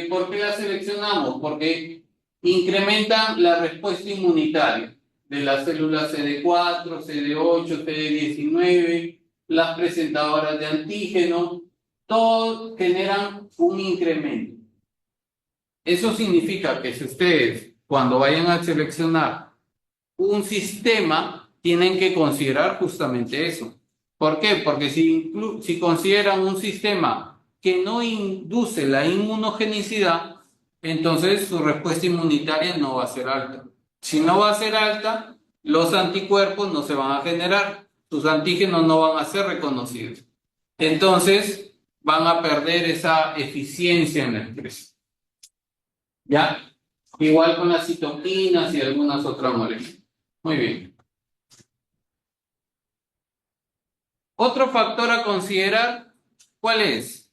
¿por qué las seleccionamos? Porque incrementan la respuesta inmunitaria de las células CD4, CD8, CD19, las presentadoras de antígeno, todos generan un incremento. Eso significa que si ustedes, cuando vayan a seleccionar un sistema, tienen que considerar justamente eso. ¿Por qué? Porque si consideran un sistema que no induce la inmunogenicidad, entonces su respuesta inmunitaria no va a ser alta. Si no va a ser alta, los anticuerpos no se van a generar, sus antígenos no van a ser reconocidos. Entonces, van a perder esa eficiencia en la expresión. ¿Ya? Igual con las citoquinas y algunas otras moléculas. Muy bien. Otro factor a considerar, ¿cuál es?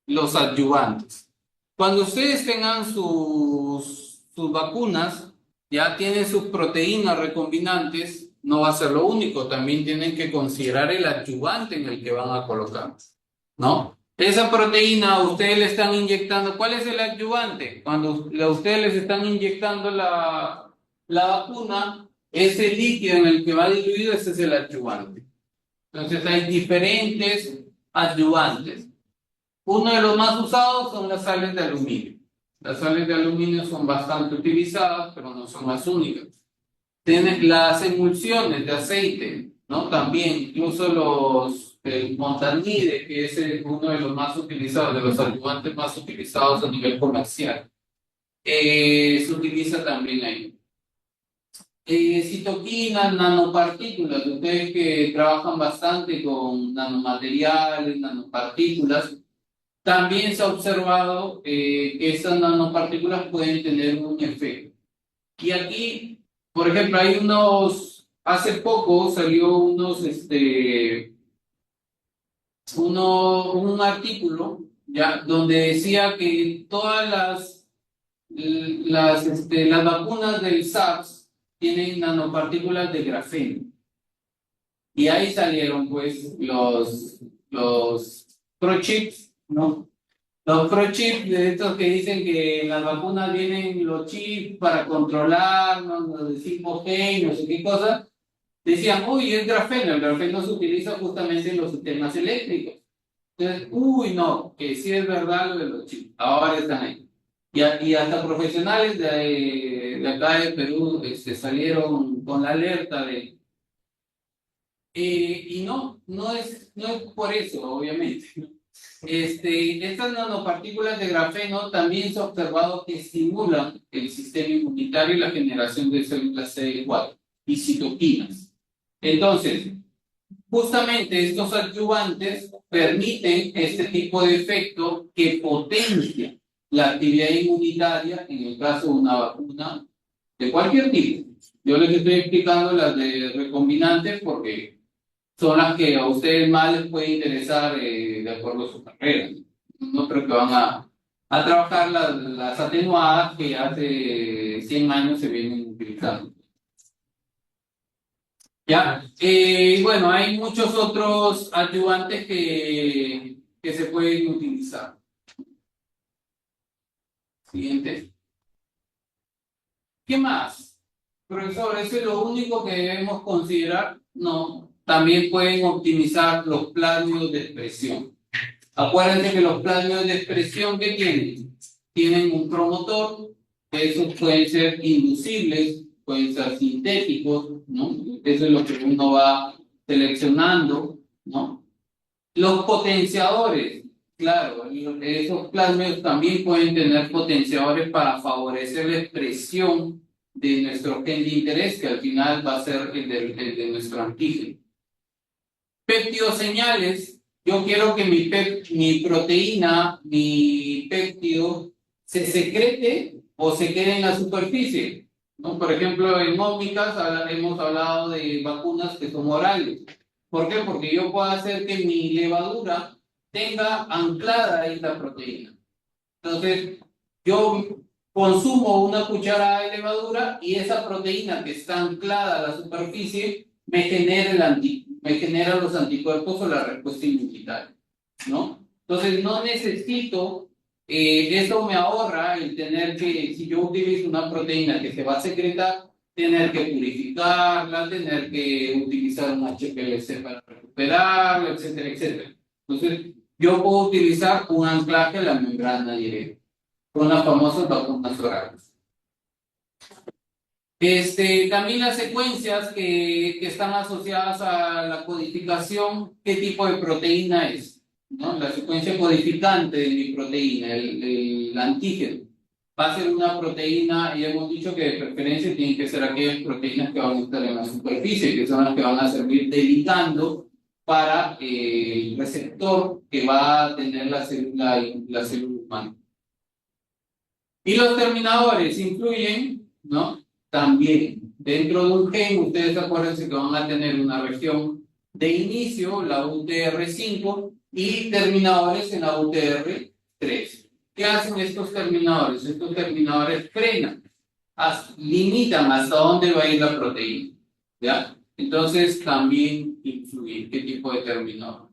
Los adyuvantes. Cuando ustedes tengan sus vacunas, ya tienen sus proteínas recombinantes, no va a ser lo único, también tienen que considerar el adyuvante en el que van a colocar, ¿no? Esa proteína ustedes le están inyectando, ¿cuál es el adyuvante? Cuando ustedes les están inyectando la vacuna, ese líquido en el que va diluido, ese es el adyuvante. Entonces hay diferentes adyuvantes. Uno de los más usados son las sales de aluminio. Las sales de aluminio son bastante utilizadas, pero no son las únicas. Tienen las emulsiones de aceite, ¿no? También, incluso el montanide, que es uno de los más utilizados, de los adyuvantes más utilizados a nivel comercial, se utiliza también ahí. Citoquinas, nanopartículas, ustedes que trabajan bastante con nanomateriales, nanopartículas, también se ha observado que esas nanopartículas pueden tener un efecto. Y aquí, por ejemplo, hace poco salió un artículo, ya, donde decía que todas las vacunas del SARS tienen nanopartículas de grafeno. Y ahí salieron, pues, los prochips, ¿no? Los prochips de estos que dicen que en las vacunas vienen los chips para controlarnos, los de 5G y no sé qué cosa. Decían, uy, es grafeno. El grafeno se utiliza justamente en los sistemas eléctricos. Entonces, uy, no, que sí es verdad lo de los chips. Ahora están ahí. Y hasta profesionales de acá de Perú salieron con la alerta de... y no es por eso, obviamente. Estas nanopartículas de grafeno también se ha observado que estimulan el sistema inmunitario y la generación de células CD4 y citoquinas. Entonces, justamente estos adyuvantes permiten este tipo de efecto que potencia la actividad inmunitaria en el caso de una vacuna de cualquier tipo. Yo les estoy explicando las de recombinantes porque son las que a ustedes más les puede interesar de acuerdo a su carrera. No creo que van a trabajar las atenuadas que hace 100 años se vienen utilizando. ¿Ya? Bueno, hay muchos otros adyuvantes que se pueden utilizar. Siguiente. ¿Qué más? Profesor, ¿eso es lo único que debemos considerar? No. También pueden optimizar los plásmidos de expresión. Acuérdense que los plásmidos de expresión, ¿qué tienen? Tienen un promotor, esos pueden ser inducibles, pueden ser sintéticos, ¿no? Eso es lo que uno va seleccionando, ¿no? Los potenciadores, claro, esos plásmidos también pueden tener potenciadores para favorecer la expresión de nuestro gen de interés, que al final va a ser el de nuestro antígeno. Peptidoseñales, yo quiero que mi proteína, mi péptido, se secrete o se quede en la superficie, ¿no? Por ejemplo, en ómicas hemos hablado de vacunas que son orales. ¿Por qué? Porque yo puedo hacer que mi levadura tenga anclada esta proteína. Entonces, yo consumo una cucharada de levadura y esa proteína que está anclada a la superficie me genera los anticuerpos o la respuesta inmunitaria, ¿no? Entonces, no necesito, eso me ahorra el tener que, si yo utilizo una proteína que se va a secretar, tener que purificarla, tener que utilizar un HPLC para recuperarla, etcétera, etcétera. Entonces, yo puedo utilizar un anclaje a la membrana directa, con las famosas vacunas orales. También las secuencias que están asociadas a la codificación, ¿qué tipo de proteína es? ¿No? La secuencia codificante de mi proteína, el antígeno, va a ser una proteína, y hemos dicho que de preferencia tienen que ser aquellas proteínas que van a estar en la superficie, que son las que van a servir de ligando para el receptor que va a tener la célula humana. Y los terminadores influyen, ¿no? También, dentro de un gen, ustedes acuérdense que van a tener una región De inicio, la UTR-5 y terminadores en la UTR-3. ¿Qué hacen estos terminadores? Estos terminadores frenan, limitan hasta dónde va a ir la proteína. ¿Ya? Entonces también influye qué tipo de terminador.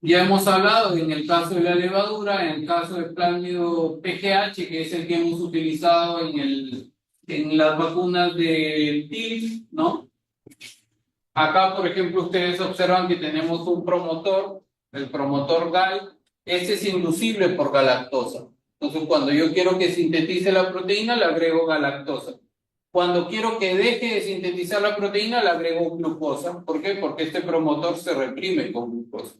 Ya hemos hablado en el caso de la levadura, en el caso del plásmido PGH, que es el que hemos utilizado en las vacunas de TIL, ¿no? Acá, por ejemplo, ustedes observan que tenemos un promotor, el promotor GAL. Este es inducible por galactosa. Entonces, cuando yo quiero que sintetice la proteína, le agrego galactosa. Cuando quiero que deje de sintetizar la proteína, le agrego glucosa. ¿Por qué? Porque este promotor se reprime con glucosa.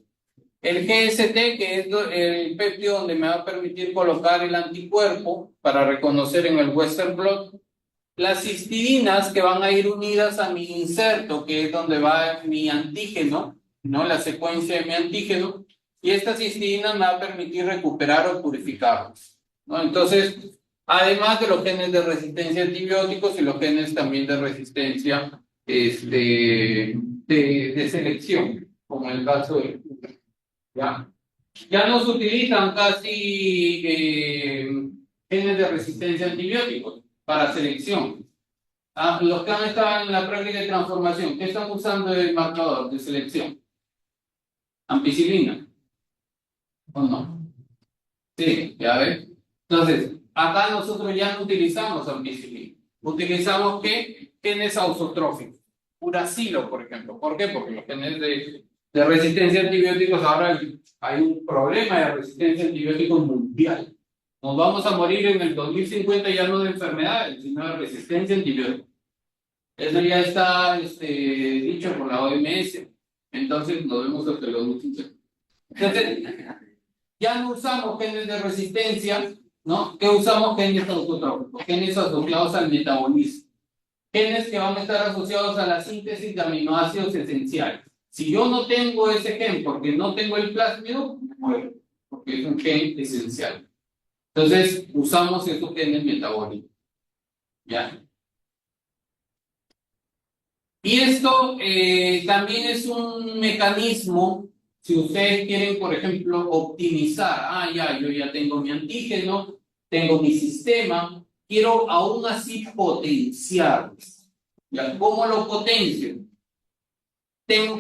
El GST, que es el péptido donde me va a permitir colocar el anticuerpo para reconocer en el Western blot. Las cistidinas que van a ir unidas a mi inserto, que es donde va mi antígeno, ¿no? La secuencia de mi antígeno. Y esta cistidina me va a permitir recuperar o purificarlos, ¿no? Entonces, además de los genes de resistencia a antibióticos y los genes también de resistencia de selección, como en el caso del... Ya no se utilizan casi genes de resistencia a antibióticos para selección. Los que han estado en la práctica de transformación, ¿qué están usando el marcador de selección? Ampicilina. ¿O no? Sí, ya ves. Entonces, acá nosotros ya no utilizamos ampicilina. Utilizamos ¿qué? Genes ausotróficos. Uracilo, por ejemplo. ¿Por qué? Porque los genes de resistencia a antibióticos, ahora hay un problema de resistencia a antibióticos mundial. Nos vamos a morir en el 2050 ya no de enfermedades, sino de resistencia a antibióticos. Eso ya está dicho por la OMS. Entonces nos vemos hasta el 2050. Entonces, ya no usamos genes de resistencia, ¿no? ¿Qué usamos? Genes autotróficos, genes asociados al metabolismo. Genes que van a estar asociados a la síntesis de aminoácidos esenciales. Si yo no tengo ese gen porque no tengo el plásmido, me muero, porque es un gen esencial. Entonces, usamos estos genes metabólicos. ¿Ya? Y esto también es un mecanismo, si ustedes quieren, por ejemplo, optimizar. Yo ya tengo mi antígeno, tengo mi sistema, quiero aún así potenciar. ¿Ya? ¿Cómo lo potencio?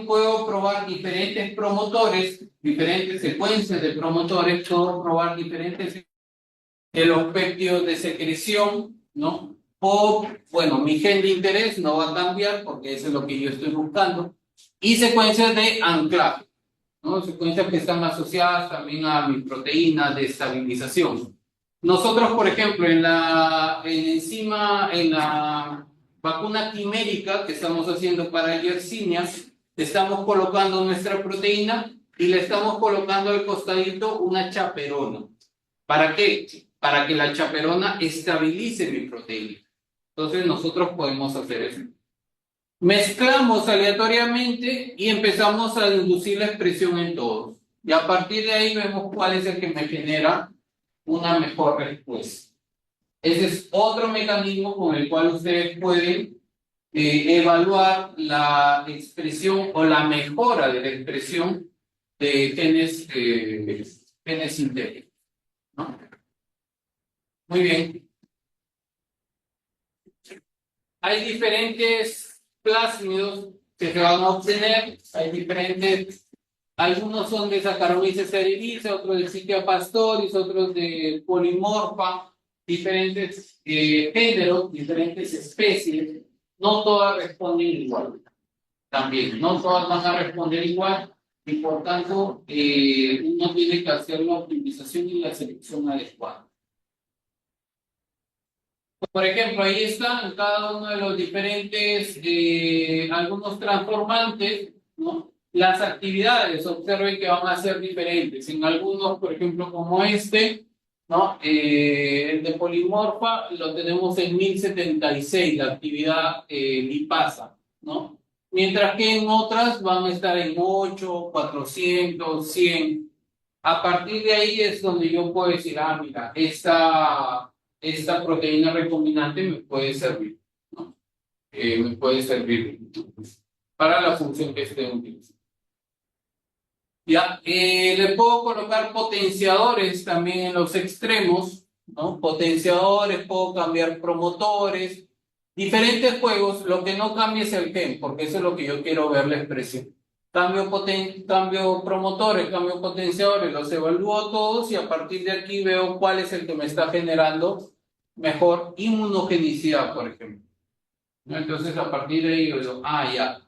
Puedo probar diferentes promotores, diferentes secuencias de promotores, puedo probar diferentes de los péptidos de secreción, ¿no? O, bueno, mi gen de interés no va a cambiar porque eso es lo que yo estoy buscando. Y secuencias de anclaje, ¿no? Secuencias que están asociadas también a mis proteínas de estabilización. Nosotros, por ejemplo, en la vacuna quimérica que estamos haciendo para Yersinia, estamos colocando nuestra proteína y le estamos colocando al costadito una chaperona. ¿Para qué? Para que la chaperona estabilice mi proteína. Entonces nosotros podemos hacer eso. Mezclamos aleatoriamente y empezamos a inducir la expresión en todos. Y a partir de ahí vemos cuál es el que me genera una mejor respuesta. Ese es otro mecanismo con el cual ustedes pueden evaluar la expresión o la mejora de la expresión de genes sintéticos, ¿no? Muy bien. Hay diferentes plásmidos que se van a obtener, hay diferentes, algunos son de Saccharomyces cerevisiae, otros de Psyllia pastoris, otros de Polymorpha, diferentes géneros, diferentes especies. No todas responden igual. También, no todas van a responder igual y por tanto uno tiene que hacer la optimización y la selección adecuada. Por ejemplo, ahí están cada uno de los diferentes, algunos transformantes, ¿no? Las actividades, observen que van a ser diferentes. En algunos, por ejemplo, como este, ¿no? El de Polymorpha lo tenemos en 1076, la actividad lipasa, ¿no? Mientras que en otras van a estar en 8, 400, 100. A partir de ahí es donde yo puedo decir, mira, esta proteína recombinante me puede servir, ¿no? me puede servir para la función que esté utilizando. Ya, le puedo colocar potenciadores también en los extremos, ¿no? Potenciadores, puedo cambiar promotores, diferentes juegos, lo que no cambie es el gen, porque eso es lo que yo quiero ver la expresión. Cambio promotores, cambio potenciadores, los evalúo todos y a partir de aquí veo cuál es el que me está generando mejor inmunogenicidad, por ejemplo. ¿No? Entonces a partir de ahí yo digo, ya.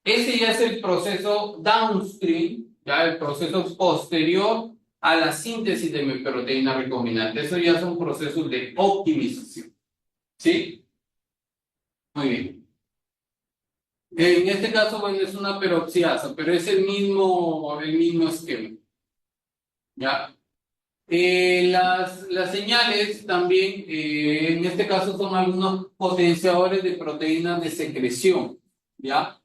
Ese ya es el proceso downstream, ya el proceso posterior a la síntesis de mi proteína recombinante. Eso ya son procesos de optimización. ¿Sí? Muy bien. En este caso, bueno, es una peroxiasa, pero es el mismo esquema. ¿Ya? Las señales también, en este caso, son algunos potenciadores de proteínas de secreción. ¿Ya?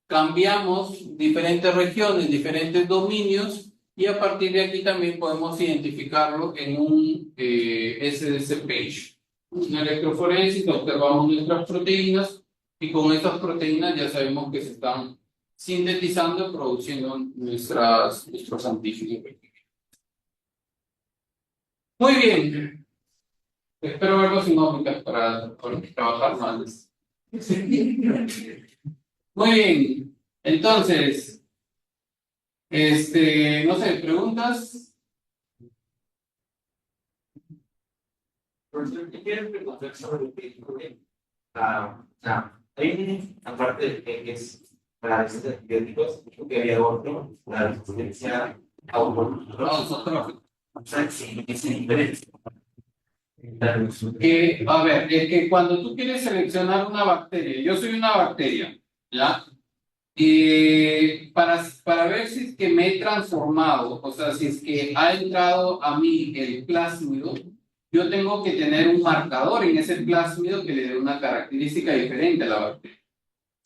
Cambiamos diferentes regiones, diferentes dominios y a partir de aquí también podemos identificarlo en un SDC page. Una electroforesis, observamos nuestras proteínas y con estas proteínas ya sabemos que se están sintetizando y produciendo nuestros antígenos. Muy bien. Espero verlos sinópticas para trabajar más. Muy bien, entonces, no sé, ¿preguntas? Profesor, ¿qué quieren preguntar sobre el PIB? Hay, aparte de que es para los antibióticos, creo que había otro, la resistencia a un sí, es diferente. A ver, es que cuando tú quieres seleccionar una bacteria, yo soy una bacteria, ¿ya? Para ver si es que me he transformado, o sea, si es que ha entrado a mí el plásmido, yo tengo que tener un marcador en ese plásmido que le dé una característica diferente a la bacteria.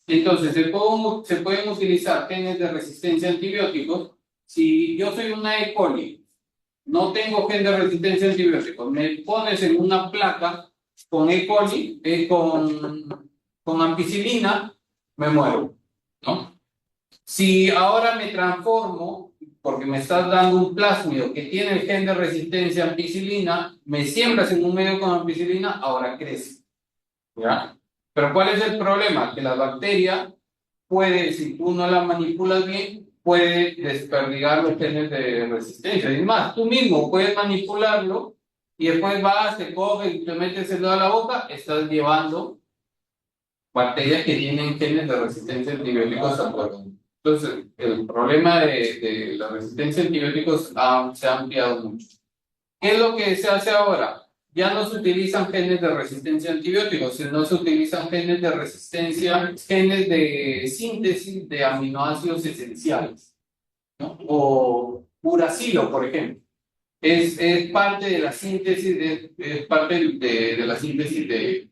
Entonces, se pueden utilizar genes de resistencia a antibióticos. Si yo soy una E. coli, no tengo gen de resistencia a antibióticos, me pones en una placa con E. coli, con ampicilina, me muero, ¿no? Si ahora me transformo, porque me estás dando un plásmido que tiene el gen de resistencia a ampicilina, me siembras en un medio con ampicilina, ahora crece, ¿ya? Pero ¿cuál es el problema? Que la bacteria puede, si tú no la manipulas bien, puede desperdigar los genes de resistencia. Es más, tú mismo puedes manipularlo y después vas, te coges y te metes el dedo a la boca, estás llevando bacterias que tienen genes de resistencia a antibióticos a cuerpo. Entonces, el problema de la resistencia a antibióticos se ha ampliado mucho. ¿Qué es lo que se hace ahora? Ya no se utilizan genes de resistencia a antibióticos, sino se utilizan genes de resistencia, genes de síntesis de aminoácidos esenciales, ¿no? O uracilo, por ejemplo. Es parte de la síntesis de la síntesis de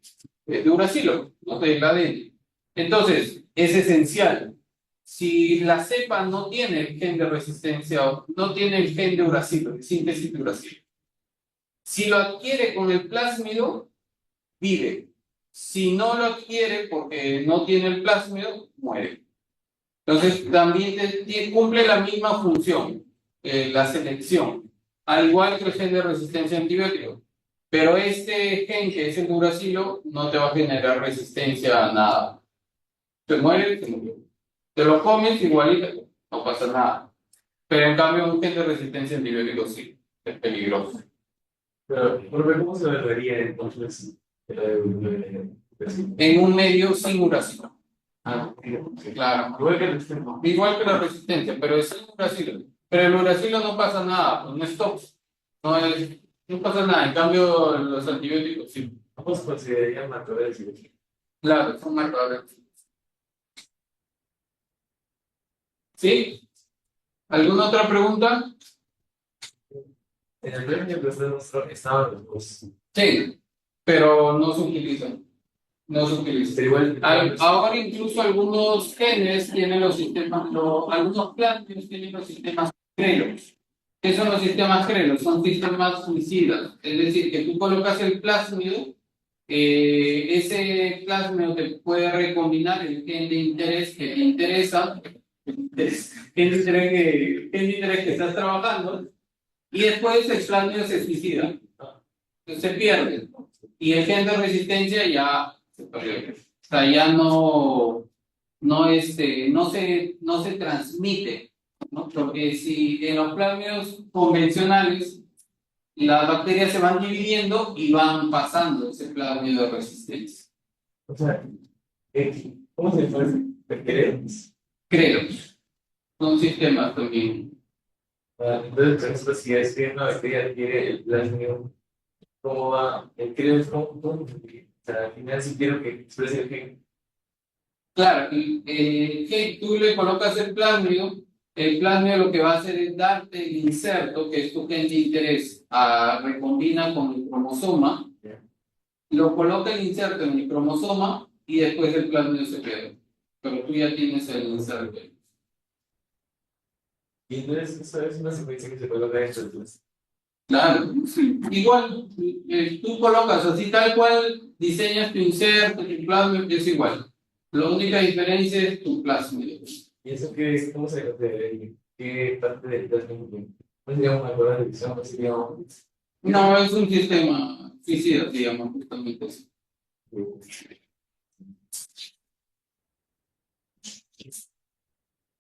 uracilo, ¿no? Del ADN. Entonces, es esencial. Si la cepa no tiene el gen de resistencia, no tiene el gen de uracilo, de síntesis de uracilo. Si lo adquiere con el plásmido, vive. Si no lo adquiere porque no tiene el plásmido, muere. Entonces, también cumple la misma función, la selección, al igual que el gen de resistencia a antibióticos. Pero este gen, que es el uracilo, no te va a generar resistencia a nada. Te muere, te murió. Te lo comes igualito, no pasa nada. Pero en cambio, un gen de resistencia a antibióticos sí, es peligroso. Pero, ¿cómo se vería entonces? En un medio sin uracilo. Claro. Igual que La resistencia, pero es sin uracilo. Pero el uracilo no pasa nada, pues no es tóxico. No pasa nada. En cambio, los antibióticos sí. ¿Cómo se considerarían marcadores de cirugía? Claro, son marcadores. ¿Sí? ¿Alguna otra pregunta? En el primer ejemplo estaban los dos. Sí, pero no se utilizan. No se utilizan. Pero igual, Ahora incluso algunos genes tienen los sistemas, algunos plásmidos tienen los sistemas crelos. ¿Qué son los sistemas crelos? Son sistemas suicidas. Es decir, que tú colocas el plásmido ese plasmio te puede recombinar el gen de interés que te interesa, gen de interés que estás trabajando, y después el plasmio se suicida, se pierde. Y el gen de resistencia ya se perdió. O sea, ya no se transmite, ¿no? Porque si en los plasmios convencionales las bacterias se van dividiendo y van pasando ese plasmio de resistencia. O sea, ¿cómo se puede requerir? Creo. Son sistemas también. Entonces, por ejemplo, si es que una bacteria adquiere el plasmio, ¿cómo va? O sea, al final si quiero que exprese el gen. Claro, tú le colocas el plasmio lo que va a hacer es darte el inserto, que es tu gen de interés, recombina con el cromosoma, lo coloca el inserto en el cromosoma y después el plasmio se queda. Pero tú ya tienes el inserto. Y entonces, eso es una secuencia que se coloca dentro del plasmio. Claro, sí. Igual, tú colocas así tal cual, diseñas tu inserto, tu plasmio, es igual. La única diferencia es tu plasmio. ¿Y eso qué es? ¿Cómo se considera? ¿Qué parte del plasmio? ¿No sería una prueba de visión? ¿No sería un... No, es un sistema suicida, digamos, justamente eso.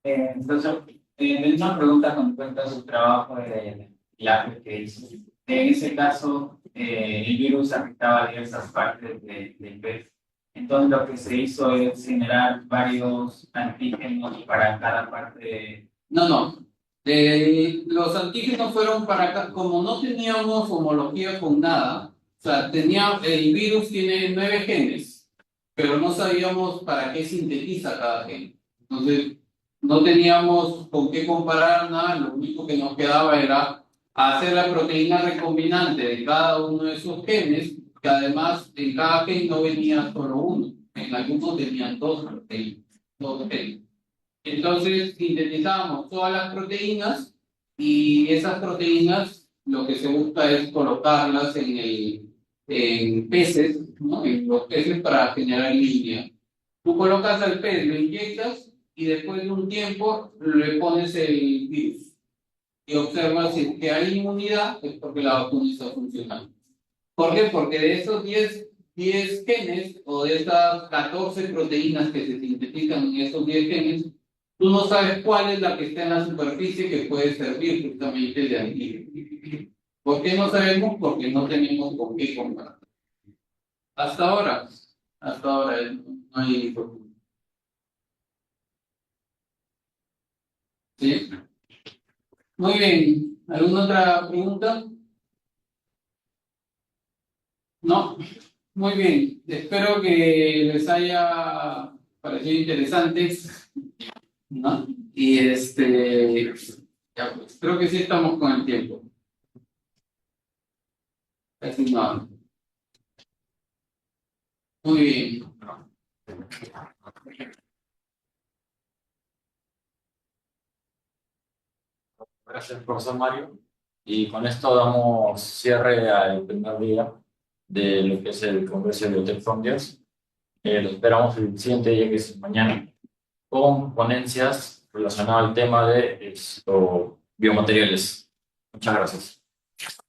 Entonces, la misma pregunta con cuenta su trabajo de la que hizo. En ese caso, el virus afectaba diversas partes del pez. Entonces, lo que se hizo es generar varios antígenos para cada parte. No. Los antígenos fueron para acá, como no teníamos homología con nada, o sea, el virus tiene 9 genes, pero no sabíamos para qué sintetiza cada gen. Entonces, no teníamos con qué comparar nada, lo único que nos quedaba era hacer la proteína recombinante de cada uno de esos genes, que además en cada gen no venía solo uno, en algunos tenían dos proteínas, dos genes. Entonces sintetizamos todas las proteínas y esas proteínas lo que se busca es colocarlas en peces, ¿no? En los peces para generar línea. Tú colocas al pez, lo inyectas y después de un tiempo le pones el virus y observas si es que hay inmunidad, es porque la vacuna está funcionando. ¿Por qué? Porque de esos 10 genes o de estas 14 proteínas que se sintetizan en esos 10 genes, tú no sabes cuál es la que está en la superficie que puede servir justamente de antígeno. ¿Por qué no sabemos? Porque no tenemos con qué comparar. Hasta ahora no hay. ¿Sí? Muy bien. ¿Alguna otra pregunta? No. Muy bien. Espero que les haya parecido interesante, ¿no? Y ya pues, creo que sí estamos con el tiempo. Casi nada. Muy bien. Gracias, profesor Mario. Y con esto damos cierre al primer día de lo que es el Congreso de Biotech Founders. Lo esperamos el siguiente día, que es mañana, con ponencias relacionadas al tema de biomateriales. Muchas gracias.